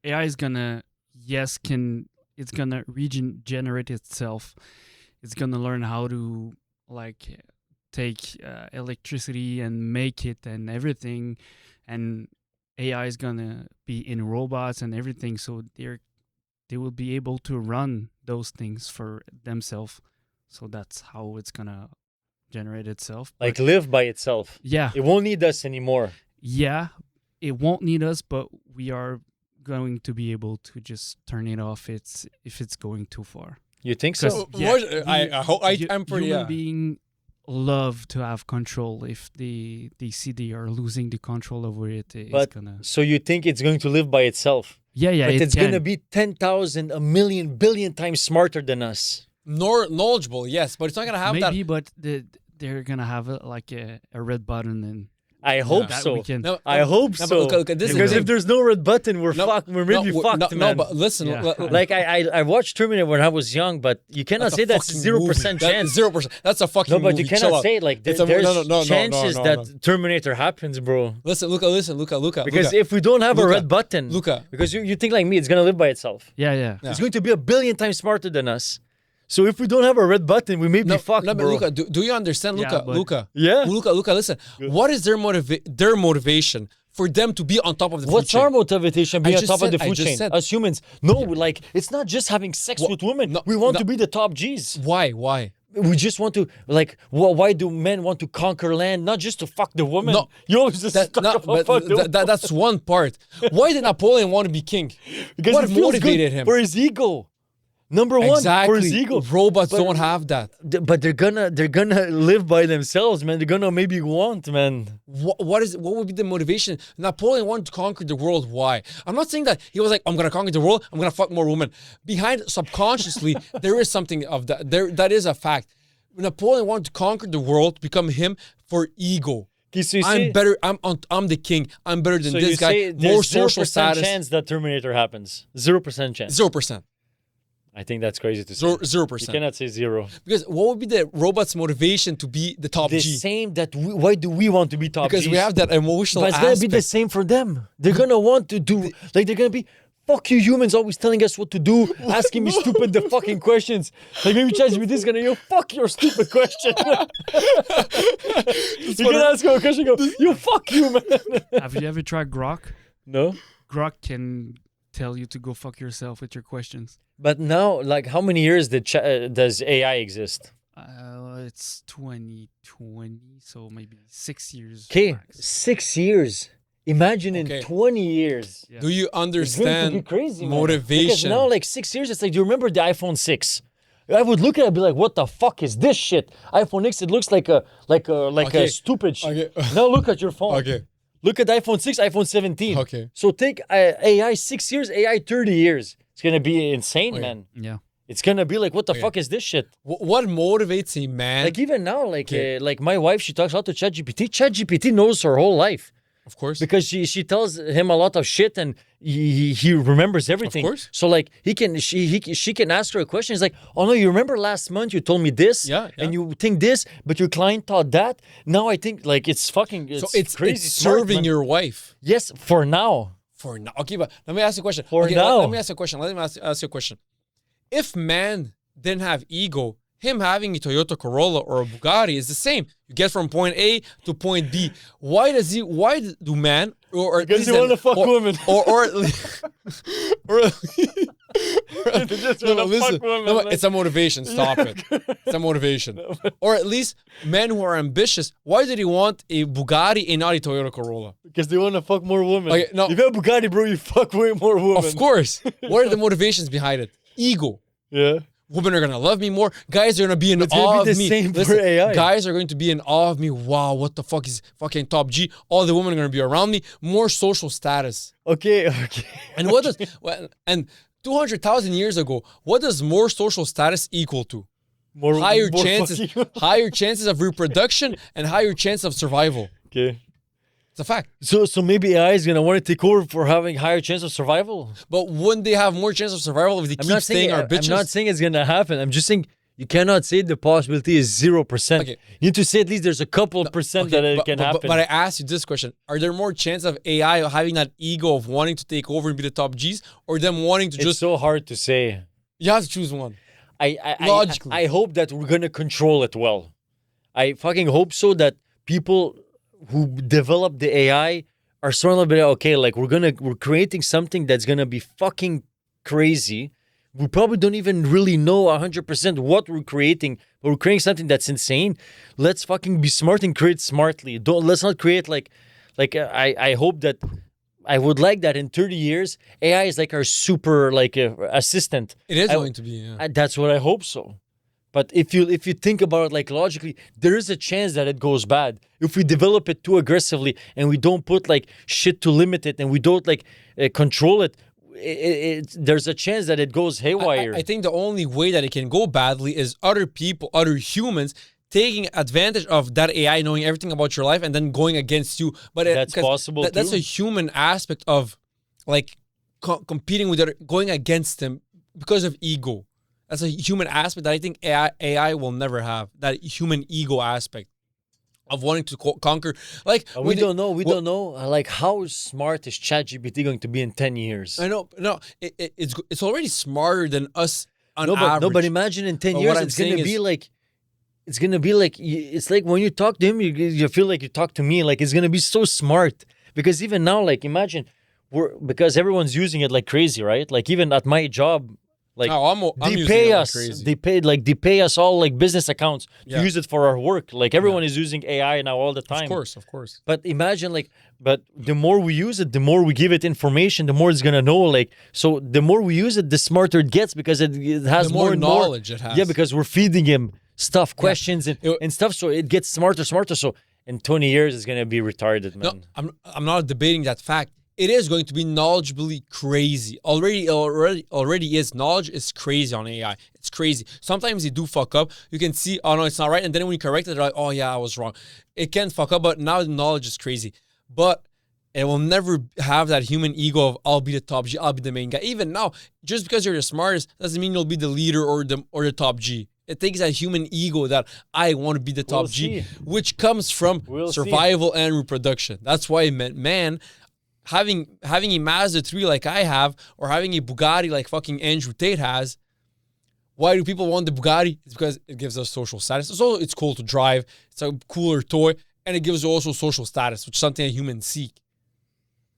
AI is gonna it's gonna regenerate itself. It's gonna learn how to like take electricity and make it and everything, and AI is gonna be in robots and everything, so they will be able to run those things for themselves. So that's how it's gonna generate itself. Like live by itself. Yeah. It won't need us anymore. Yeah, it won't need us, but we are going to be able to just turn it off. If it's going too far. You think so? I'm pretty. Human being love to have control. If they see they are losing the control over it, it's gonna. So you think it's going to live by itself? Yeah, but it's gonna be 10,000, a million, billion times smarter than us. Knowledgeable, yes, but it's not gonna have that. Maybe, but they're gonna have a red button and. I hope That so. we can. No, I hope no, so. but look, this is Because the if thing. there's no red button, we're fucked. We're maybe fucked, no, man. but listen, Yeah. Like I watched Terminator when I was young, but you cannot say that's 0% chance. 0%. That's a fucking No, but you movie. Chill cannot out. say it like It's a- there's no, chances no. that Terminator happens, bro. Listen, Luca. Because if we don't have a Luca, red button, Luca. because you think like me, it's gonna live by itself. Yeah, yeah. Yeah. It's going to be a billion times smarter than us. So if we don't have a red button, we may be fucked, but bro. Luca, do you understand, Yeah, Luca? but- Yeah. Luca, listen. What is their motivation for them to be on top of the What's food chain? our motivation being I on just top of said- the I food just chain? said- As humans, no, like it's not just having sex with women. no, we want no. to be the top G's. Why? We just want to like. Why do men want to conquer land? Not just to fuck the woman. No. You always just talk about but fuck the woman. that's one part. Why did Napoleon want to be king? Because what it feels good motivated him? for his ego. Number one, Exactly. for his ego. Robots But- don't have that. But they're gonna live by themselves, man. They're gonna maybe want, man. What would be the motivation? Napoleon wanted to conquer the world. Why? I'm not saying that he was like, I'm gonna conquer the world. I'm gonna fuck more women. Behind subconsciously, there is something of that. That is a fact. Napoleon wanted to conquer the world, become him for ego. Okay, so you I'm say- better. I'm the king. I'm better than So this you guy. say More there's social 0% status. chance that Terminator happens. 0% chance. 0%. I think that's crazy to say. 0%. You cannot say zero. Because what would be the robot's motivation to be the top The G? same that why do we want to be top Because we Gs? have that emotional But it's gonna be the aspect. same for them. They're gonna want to do like they're gonna be fuck you humans always telling us what to do, asking me stupid the fucking questions. Like maybe ChatGPT is gonna you fuck your stupid question. You're gonna ask him a question, go, you fuck you, man. Have you ever tried Grok? No. Grok can tell you to go fuck yourself with your questions. But now, like, how many years does AI exist? It's 2020, so maybe 6 years. Okay, max. 6 years. Imagine Okay. in 20 years. Yeah. Do you It's going to be understand crazy, man. motivation? Because now, like 6 years, it's like, do you remember the iPhone 6? I would look at it and be like, what the fuck is this shit? iPhone X, it looks like a Okay. stupid shit. Okay. Now look at your phone. Okay. Look at iPhone 6, iPhone 17. Okay. So take AI 6 years, AI 30 years. It's gonna be insane, Okay. man. Yeah. It's gonna be like, what the Okay. fuck is this shit? What motivates a man? Like even now, Okay. like my wife, she talks a lot to ChatGPT. ChatGPT knows her whole life. of course. Because she tells him a lot of shit and he remembers everything. course. So like she can ask her a question. He's like, oh no, you remember last month you told me this, Yeah, yeah. and you think this, but your client thought that. Now I think like it's fucking So it's crazy. it's smart, serving man. your wife Yes, for now. for now. Okay, but let me ask you a question. For okay, now. Let me ask you a question. Let me ask you a question. If man didn't have ego, him having a Toyota Corolla or a Bugatti is the same. You get from point A to point B. Why do men or at Because least they wanna fuck or, women. or at least or at least They just no, wanna listen. fuck women, No, man. it's a motivation. Stop it. It's a motivation. Or at least men who are ambitious. Why do they want a Bugatti and not a Toyota Corolla? Because they want to fuck more women. Okay, no. If you have Bugatti, bro, you fuck way more women. Of course. What are the motivations behind it? Ego. Yeah. Women are gonna love me more. Guys are gonna be in It's gonna awe be of the me. same for AI. Guys are going to be in awe of me. Wow, what the fuck is fucking top G? All the women are gonna be around me. More social status. Okay. And what does and 200,000 years ago, what does more social status equal to? More Higher more chances, fucking- higher chances of reproduction and higher chance of survival. Okay. It's a fact. So maybe AI is gonna want to take over for having higher chance of survival. But wouldn't they have more chance of survival if they keep staying our bitches? I'm not saying it's gonna happen. I'm just saying you cannot say the possibility is 0%. Okay. You need to say at least there's a couple of percent that it can happen. But I asked you this question. Are there more chance of AI having that ego of wanting to take over and be the top Gs or them wanting to it's just... so hard to say. You have to choose one. Logically. I hope that we're gonna control it well. I fucking hope so that people who develop the AI are sort of like, okay, like we're creating something that's gonna be fucking crazy. We probably don't even really know 100% what we're creating, but we're creating something that's insane. Let's fucking be smart and create smartly. Let's not create I hope that I would like that in 30 years AI is like our super assistant. It is I- going to be, yeah. That's what I hope so. But if you think about it like logically, there is a chance that it goes bad. If we develop it too aggressively and we don't put like shit to limit it and we don't control it, there's a chance that it goes haywire. I think the only way that it can go badly is other people, other humans, taking advantage of that AI knowing everything about your life and then going against you. But That's 'cause possible that's too. a human aspect of like competing with other, going against them because of ego. That's a human aspect that I think AI will never have. That human ego aspect of wanting to conquer. Like We don't know. We don't know. Like, how smart is ChatGPT going to be in 10 years? I know, no, it's already smarter than us on No, average. but imagine in 10 But years, what I'm it's gonna saying be is- like, it's gonna be like, it's like when you talk to him, you feel like you talk to me. Like, it's gonna be so smart. Because even now, like, imagine, because everyone's using it like crazy, right? Like, even at my job, like, No, I'm they using pay it like us. crazy. They pay us all like business accounts Yeah. to use it for our work. Like, everyone is using AI now all the time. Of course. But imagine, like, but the more we use it, the more we give it information, the more it's gonna know. Like, so the more we use it, the smarter it gets because it has The more and knowledge it has. Yeah, because we're feeding him stuff, questions, It- and stuff. So it gets smarter. So in 20 years, it's gonna be retarded, No, man. I'm not debating that fact. It is going to be knowledgeably crazy. Already is. Knowledge is crazy on AI. It's crazy. Sometimes they do fuck up. You can see, oh no, it's not right. And then when you correct it, they're like, oh yeah, I was wrong. It can fuck up, but now the knowledge is crazy. But it will never have that human ego of I'll be the top G, I'll be the main guy. Even now, just because you're the smartest doesn't mean you'll be the leader or the top G. It takes that human ego that I want to be the top We'll G, see. which comes from We'll see. survival and reproduction. That's why man, having a Mazda 3 like I have, or having a Bugatti like fucking Andrew Tate has. Why do people want the Bugatti? It's because it gives us social status. It's cool to drive. It's a cooler toy, and it gives you also social status, which is something that humans seek.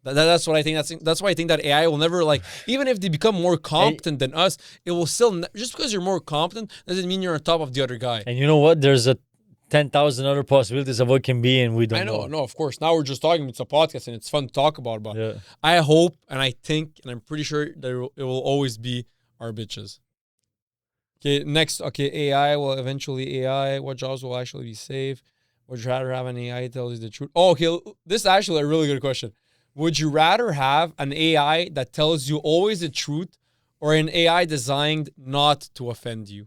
That's what I think. That's why I think that AI will never, like, even if they become more competent than us, it will still just because you're more competent doesn't mean you're on top of the other guy. And you know what? There's a 10,000 other possibilities of what can be, and we don't I know, no, of course. Now we're just talking. It's a podcast, and it's fun to talk about. But Yeah. I hope, and I think, and I'm pretty sure that it will always be our bitches. Okay, next. Okay, AI will eventually AI. What jobs will actually be safe? Would you rather have an AI that tells you the truth? Oh, okay. This is actually a really good question. Would you rather have an AI that tells you always the truth, or an AI designed not to offend you?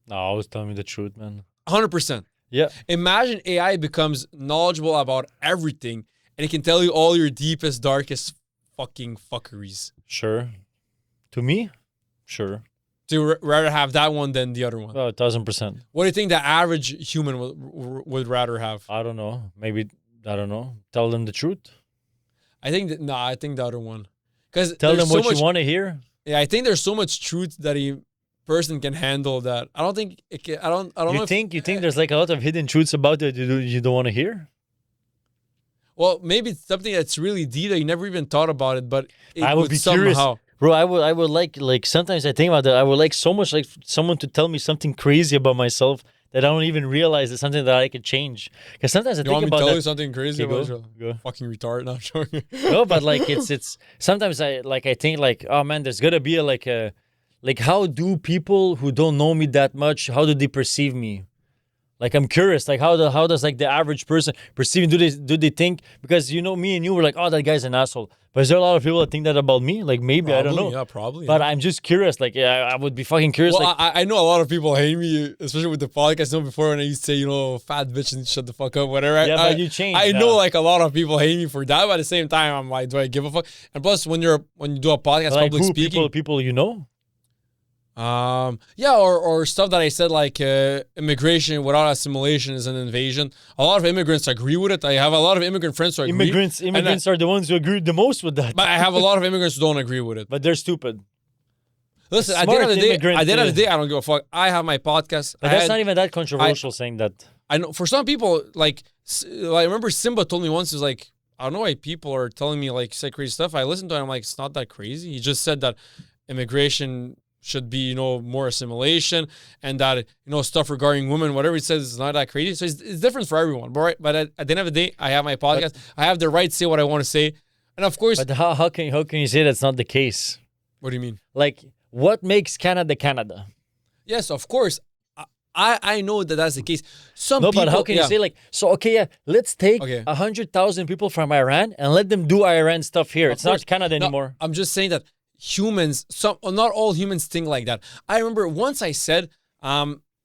No, I was telling you the truth, man. 100%. Yeah. Imagine AI becomes knowledgeable about everything, and it can tell you all your deepest, darkest fucking fuckeries. Sure. To me, sure. So you rather have that one than the other one. Oh, 1,000%. What do you think the average human would rather have? I don't know. Maybe, I don't know. Tell them the truth. I think I think the other one. Because Tell them what you want to hear. Yeah, I think there's so much truth that a person can handle that. I don't think it can, I don't know. You think there's like a lot of hidden truths about it you don't want to hear? Well, maybe it's something that's really deep that you never even thought about it, but it I would be curious. somehow. Bro, I would like sometimes I think about that. I would like so much like someone to tell me something crazy about myself that I don't even realize it's something that I could change. Because sometimes I You think want me to about tell that. you something crazy Okay, about go. your Go. fucking retard? No, I'm joking. No, but like it's sometimes I think like, oh man, there's gotta be like how do people who don't know me that much, how do they perceive me? Like I'm curious, like how does like the average person perceive me? Do they think, because you know me and you were like, oh, that guy's an asshole. But is there a lot of people that think that about me? Like maybe I don't know. Yeah, probably. But I'm just curious. Like I would be fucking curious. Well, like I know a lot of people hate me, especially with the podcast. I know before when I used to say, fat bitch and shut the fuck up, whatever. Yeah, I, but you changed I now. know like a lot of people hate me for that, but at the same time, I'm like, do I give a fuck? And plus, when you do a podcast, like public who speaking, people you know? yeah, or stuff that I said like immigration without assimilation is an invasion. A lot of immigrants agree with it. I have a lot of immigrant friends who agree. Immigrants are the ones who agree the most with that. But I have a lot of immigrants who don't agree with it. But they're stupid. Listen, at the end of the day, immigrant, I don't give a fuck. I have my podcast. But that's not even that controversial saying that. I know for some people, like I remember Simba told me once, he's like, I don't know why people are telling me like say crazy stuff. I listened to him, I'm like, it's not that crazy. He just said that immigration should be, more assimilation, and that, stuff regarding women, whatever he says is not that crazy. So it's different for everyone. But at the end of the day, I have my podcast. I have the right to say what I want to say. And of course, But how can you say that's not the case? what do you mean? Like, what makes Canada Canada? Yes, of course. I know that that's the case. Some No, people, but how can you say like, so okay, yeah, let's take Okay. 100,000 people from Iran and let them do Iran stuff here. It's course. not Canada No, anymore. I'm just saying that not all humans think like that. I remember once I said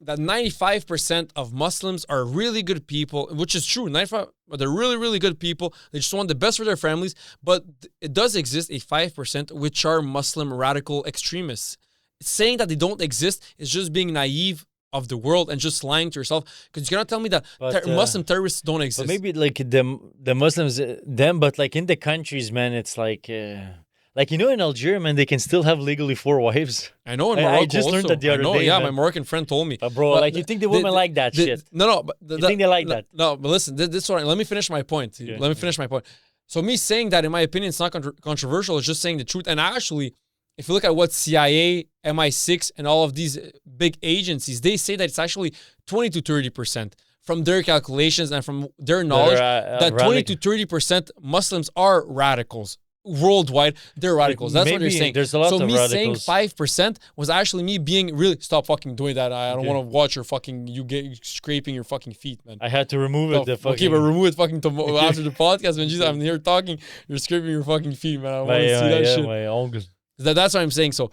that 95% of Muslims are really good people, which is true. 95, but they're really, really good people. They just want the best for their families. But it does exist a 5% which are Muslim radical extremists. Saying that they don't exist is just being naive of the world and just lying to yourself. Because you cannot tell me that Muslim terrorists don't exist. But maybe like the Muslims, them, but like in the countries, man, it's like in Algeria, man, they can still have legally 4 wives. I know in Morocco I just learned that the other day. Yeah, man. my Moroccan friend told me. Bro, But like you think the women like that shit? No, but You think they like that? No, but listen, this one. Let me finish my point. Yeah. Let me finish my point. So me saying that, in my opinion, it's not controversial. It's just saying the truth. And actually, if you look at what CIA, MI6, and all of these big agencies, they say that it's actually 20 to 30% from their calculations and from their knowledge that 20 to 30% Muslims are radicals. Worldwide, they're radicals. That's what they're saying. There's a lot so of me radicals. saying 5% was actually me being really stop fucking doing that. I don't want to watch your fucking scraping your fucking feet, man. I had to remove it. Okay, but remove it fucking after the podcast. When I'm here talking, you're scraping your fucking feet, man. I want to see that shit. My uncle. That's what I'm saying. So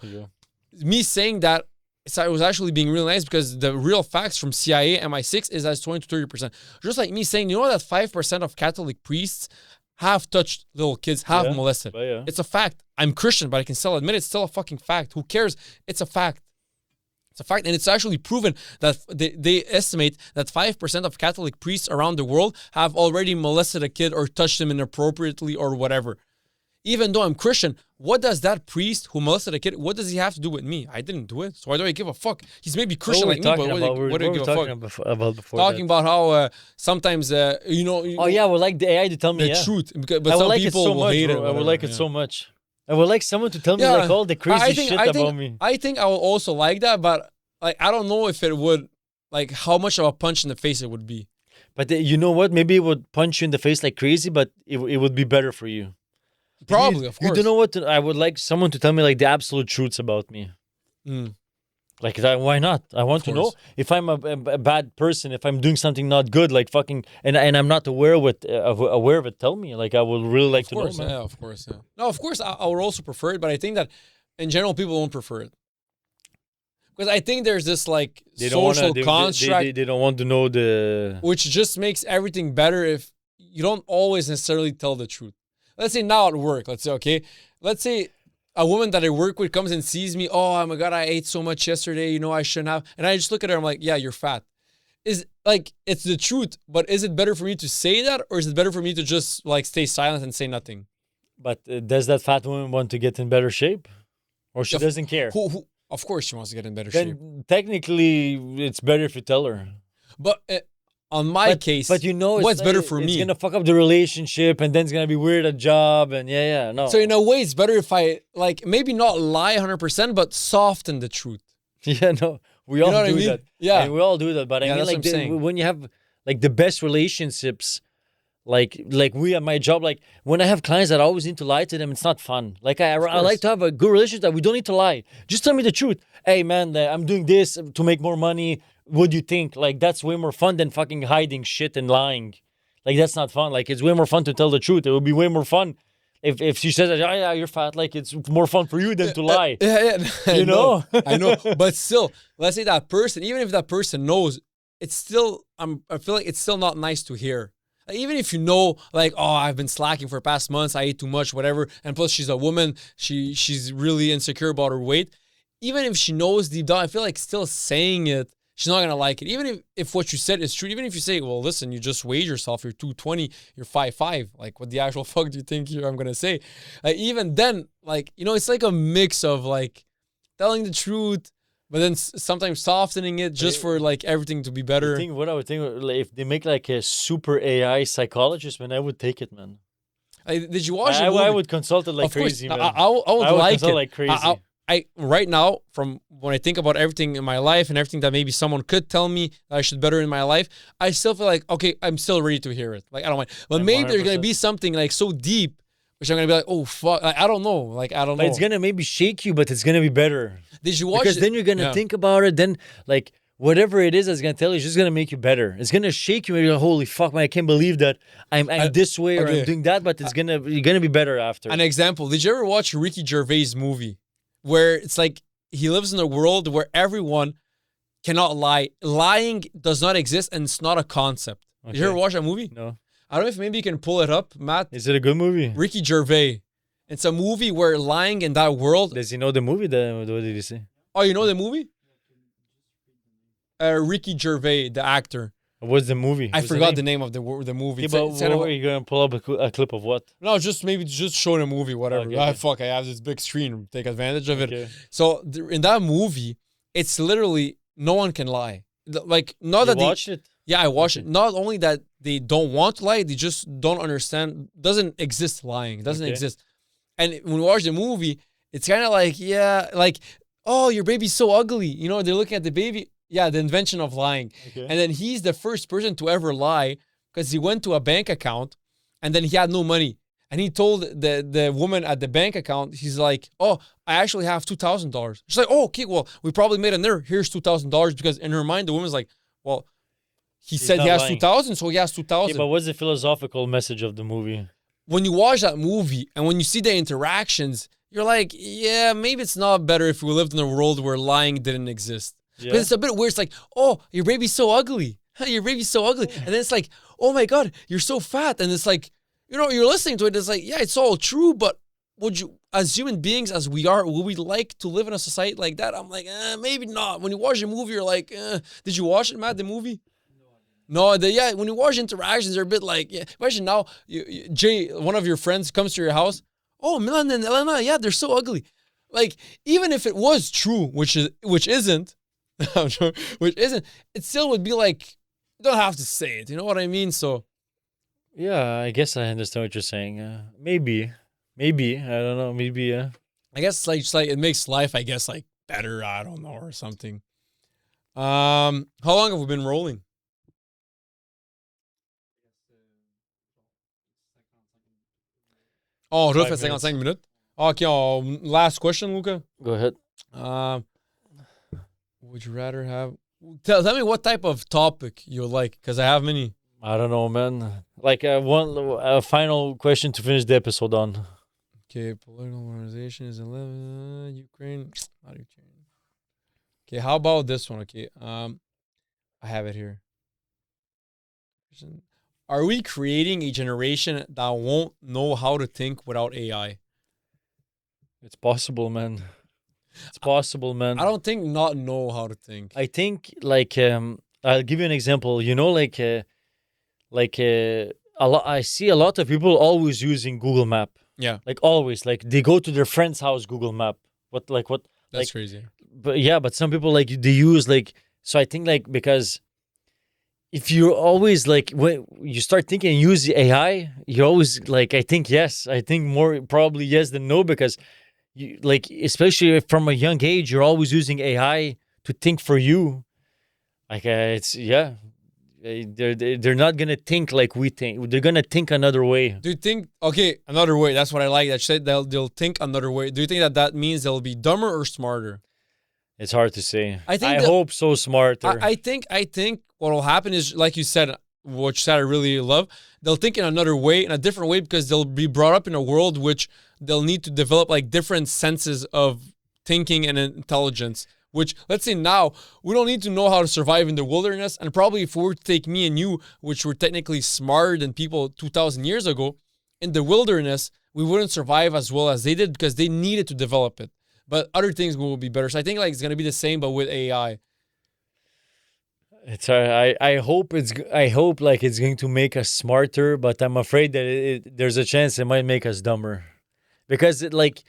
me saying that it was actually being really nice because the real facts from CIA, MI6 is that it's 20 to 30%. Just like me saying, you know that 5% of Catholic priests have touched little kids, have molested. It's a fact. I'm Christian, but I can still admit it's still a fucking fact. Who cares? It's a fact. It's a fact. And it's actually proven that they estimate that 5% of Catholic priests around the world have already molested a kid or touched him inappropriately or whatever. Even though I'm Christian, what does that priest who molested a kid, what does he have to do with me? I didn't do it. So why do I give a fuck? He's maybe Christian like me, but what do I give a fuck? Talking about how sometimes, Oh, yeah, I would like the AI to tell me the truth. But I would some like it people so will much, hate bro. it. I would like it so much. I would like someone to tell me like all the crazy shit about me. I think I will also like that, but like I don't know if it would, like how much of a punch in the face it would be. But you know what? Maybe it would punch you in the face like crazy, but it would be better for you. Probably, of course. You don't know what? I would like someone to tell me like the absolute truths about me. Like that, why not? I want to know if I'm a bad person, if I'm doing something not good, like fucking, and I'm not aware of it. Tell me, like I would really like to know. Man. Yeah, of course, yeah. No, of course, I would also prefer it, but I think that in general people won't prefer it because I think there's this like social construct. They don't want to know which just makes everything better if you don't always necessarily tell the truth. Let's say now at work, let's say a woman that I work with comes and sees me, oh my God, I ate so much yesterday, I shouldn't have. And I just look at her, I'm like, yeah, you're fat. Is like, it's the truth, but is it better for me to say that or is it better for me to just like stay silent and say nothing? But does that fat woman want to get in better shape? Or she doesn't care? Who, of course she wants to get in better shape. Then technically, it's better if you tell her. But on my case, but what's better for me? It's gonna fuck up the relationship, and then it's gonna be weird at job, and no. So in a way, it's better if I like maybe not lie 100%, but soften the truth. Yeah, no, we all do that. Yeah, we all do that. But I mean, like when you have like the best relationships, like we at my job, like when I have clients that I always need to lie to them, it's not fun. Like I like to have a good relationship that we don't need to lie. Just tell me the truth. Hey man, I'm doing this to make more money. What do you think? Like, that's way more fun than fucking hiding shit and lying. Like, that's not fun. Like, it's way more fun to tell the truth. It would be way more fun if she says, yeah, you're fat. Like, it's more fun for you than to lie. Yeah. You know? I know. But still, let's say that person, even if that person knows, it's still, I feel like it's still not nice to hear. Like, even if you know, like, oh, I've been slacking for past months, I ate too much, whatever. And plus, she's a woman. She's really insecure about her weight. Even if she knows deep down, I feel like still saying it, she's not going to like it. Even if what you said is true, even if you say, well, listen, you just weighed yourself, you're 220, you're 5'5", like what the actual fuck do you think I'm going to say? Even then, like, it's like a mix of like telling the truth, but then sometimes softening it just for like everything to be better. What I would think, like, if they make like a super AI psychologist, man, I would take it, man. Did you watch it? I would consult it like crazy, man. I would like it. Like crazy. I right now, from when I think about everything in my life and everything that maybe someone could tell me that I should better in my life, I still feel like, okay, I'm still ready to hear it. Like, I don't mind. But maybe there's going to be something like so deep, which I'm going to be like, oh, fuck. Like, I don't know. Like, I don't know. It's going to maybe shake you, but it's going to be better. Did you watch it? Because then you're going to think about it. Then, like, whatever it is that's going to tell you, it's just going to make you better. It's going to shake you and you're like, holy fuck, man, I can't believe that I'm this way or I'm doing that, but you're going to be better after. An example. Did you ever watch Ricky Gervais' movie where it's like, he lives in a world where everyone cannot lie. Lying does not exist, and it's not a concept. Did you ever Okay. watch that movie? No. I don't know if maybe you can pull it up, Matt. Is it a good movie? Ricky Gervais. It's a movie where lying in that world. Does he know the movie? What did he say? Oh, you know the movie? Ricky Gervais, the actor. What's the movie? I What's forgot the the name of the movie. Yeah, It's a- but it's kind of- what, are you gonna pull up a clip of what? no, just maybe just show the movie, whatever. Okay, Ah, okay. fuck, I have this big screen. Take advantage of it. Okay. So in that movie, it's literally no one can lie. Like not You that they, watched it? yeah, I watched Okay. it. Not only that they don't want to lie, they just don't understand. Doesn't exist lying. It doesn't Okay. exist. And when we watch the movie, it's kind of like, yeah, like, oh, your baby's so ugly. You know, they're looking at the baby. Yeah, the invention of lying. Okay. And then he's the first person to ever lie because he went to a bank account and then he had no money. And he told the woman at the bank account, he's like, oh, I actually have $2,000. She's like, oh, okay, well, we probably made an error. Here's $2,000 because in her mind, the woman's like, well, he He's said he not has lying. 2,000, so he has 2,000. Okay, but what's the philosophical message of the movie? When you watch that movie and when you see the interactions, you're like, yeah, maybe it's not better if we lived in a world where lying didn't exist. Yeah. But it's a bit weird. It's like, oh, your baby's so ugly. Your baby's so ugly. And then it's like, oh my God, you're so fat. And it's like, you know, you're listening to it. It's like, yeah, it's all true. But would you, as human beings, as we are, would we like to live in a society like that? I'm like, maybe not. When you watch the movie, you're like, did you watch it, Matt, the movie? No, yeah, when you watch interactions, they're a bit like, yeah. Imagine now, Jay, one of your friends comes to your house. Oh, Milan and Elena, yeah, they're so ugly. Like, even if it was true, which isn't, I'm sure, which isn't, it still would be like, you don't have to say it. You know what I mean? So, Yeah, I guess I understand what you're saying. Maybe, I don't know. Maybe, I guess like just like it makes life, I guess, like better. I don't know, or something. How long have we been rolling? Oh, Five refait 55 minutes. minutes. Okay, last question, Luca. Go ahead. Would you rather have? Tell me what type of topic you like, because I have many. I don't know, man. Like one final question to finish the episode on. Okay, political organization is 11. Ukraine, not Ukraine. Okay, how about this one? Okay, I have it here. Are we creating a generation that won't know how to think without AI? It's possible, man. It's possible, man. I don't think not know how to think. I think like I'll give you an example. You know, like a lot. I see a lot of people always using Google Map. Yeah, Like always, like they go to their friend's house Google Map. What? that's like, crazy. But yeah, but some people like they use like. So I think like because if you're always like when you start thinking and use AI, you're always like I think yes. I think more probably yes than no because you like especially from a young age you're always using AI to think for you. Like it's yeah. They're not gonna think like we think. They're gonna think another way. Do you think, okay, another way, that's what I like, that you said they'll think another way. Do you think that means they'll be dumber or smarter? It's hard to say. I think I that- hope so smarter. I think what will happen is, like you said, which said I really love, they'll think in another way, in a different way, because they'll be brought up in a world which they'll need to develop like different senses of thinking and intelligence. Which, let's say now, we don't need to know how to survive in the wilderness. And probably if we were to take me and you, which were technically smarter than people 2,000 years ago, in the wilderness, we wouldn't survive as well as they did because they needed to develop it. But other things will be better. So I think like it's going to be the same, but with AI. It's I hope like it's going to make us smarter, but I'm afraid that there's a chance it might make us dumber, because like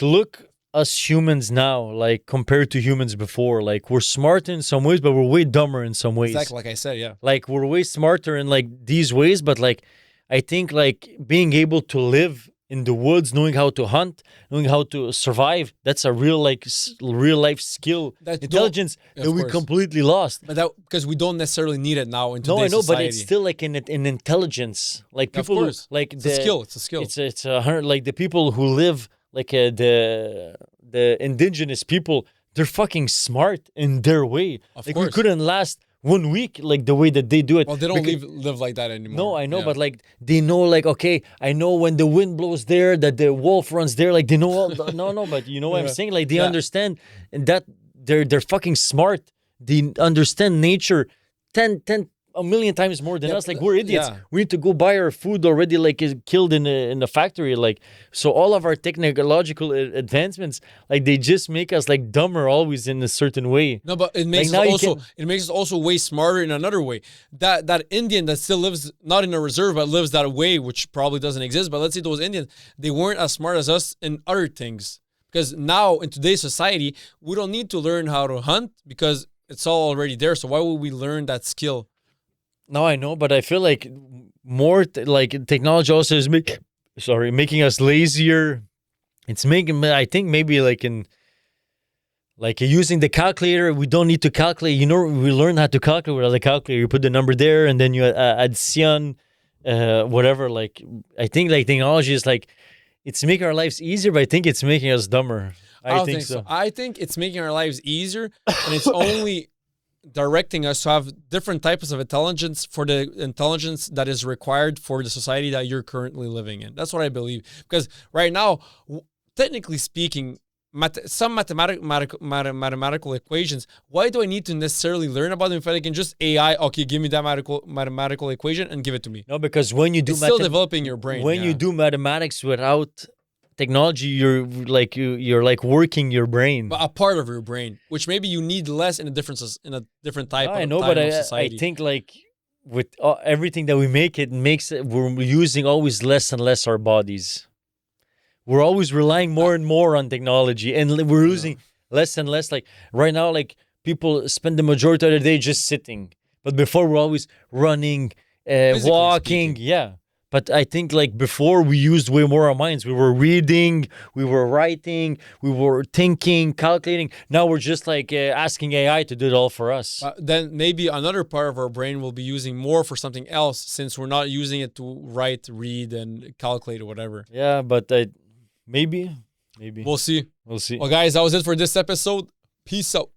look us humans now like compared to humans before, like we're smart in some ways, but we're way dumber in some ways. Exactly, like I said, yeah. Like we're way smarter in like these ways, but like I think like being able to live in the woods, knowing how to hunt, knowing how to survive, that's a real like real life skill, That intelligence of that we course. completely lost. But that because we don't necessarily need it now in No, today's I know, society. but it's still like in intelligence. Like Of people who, course. like It's a skill. It's a skill. It's a hundred like the people who live like the indigenous people. They're fucking smart in their way. Of like course. we couldn't last 1 week like the way that they do it. Well, they don't Because- live like that anymore. No, I know, Yeah. but like they know, like okay, I know when the wind blows there, that the wolf runs there. Like they know all. No, but you know what I'm Yeah. saying? Like they Yeah. understand, and that they're fucking smart they understand nature 10 a million times more than Yeah, us. Like we're idiots. yeah. We need to go buy our food already, like is killed in the factory. Like so, all of our technological advancements, like they just make us like dumber always in a certain way. No, but it makes now us you also can- it makes us also way smarter in another way. That Indian that still lives not in a reserve but lives that way, which probably doesn't exist. But let's say those Indians, they weren't as smart as us in other things. Because now in today's society, we don't need to learn how to hunt because it's all already there. So why would we learn that skill? No, I know, but I feel like more like technology also is making us lazier. It's making I think maybe like in like using the calculator, we don't need to calculate. You know, we learn how to calculate with the calculator. You put the number there, and then you addition, whatever. Like I think like technology is like it's making our lives easier, but I think it's making us dumber. I don't think so. I think it's making our lives easier, and it's only directing us to have different types of intelligence for the intelligence that is required for the society that you're currently living in. That's what I believe. Because right now, technically speaking, some mathematical equations, why do I need to necessarily learn about them if I can just AI, okay, give me that mathematical equation and give it to me? No, because when you do It's still developing your brain. when you do mathematics without technology, you're like working your brain. But a part of your brain, which maybe you need less in a different type I of know, time but of I society. think like with everything that we make, we're using always less and less our bodies. We're always relying more and more on technology, and we're using less and less. Like right now, like people spend the majority of the day just sitting, but before we're always running, Physically walking. speaking. Yeah. But I think like before we used way more our minds. We were reading, we were writing, we were thinking, calculating. Now we're just like asking AI to do it all for us. Then maybe another part of our brain will be using more for something else since we're not using it to write, read, and calculate or whatever. Yeah, but maybe We'll see. we'll see. Well, guys, that was it for this episode. Peace out.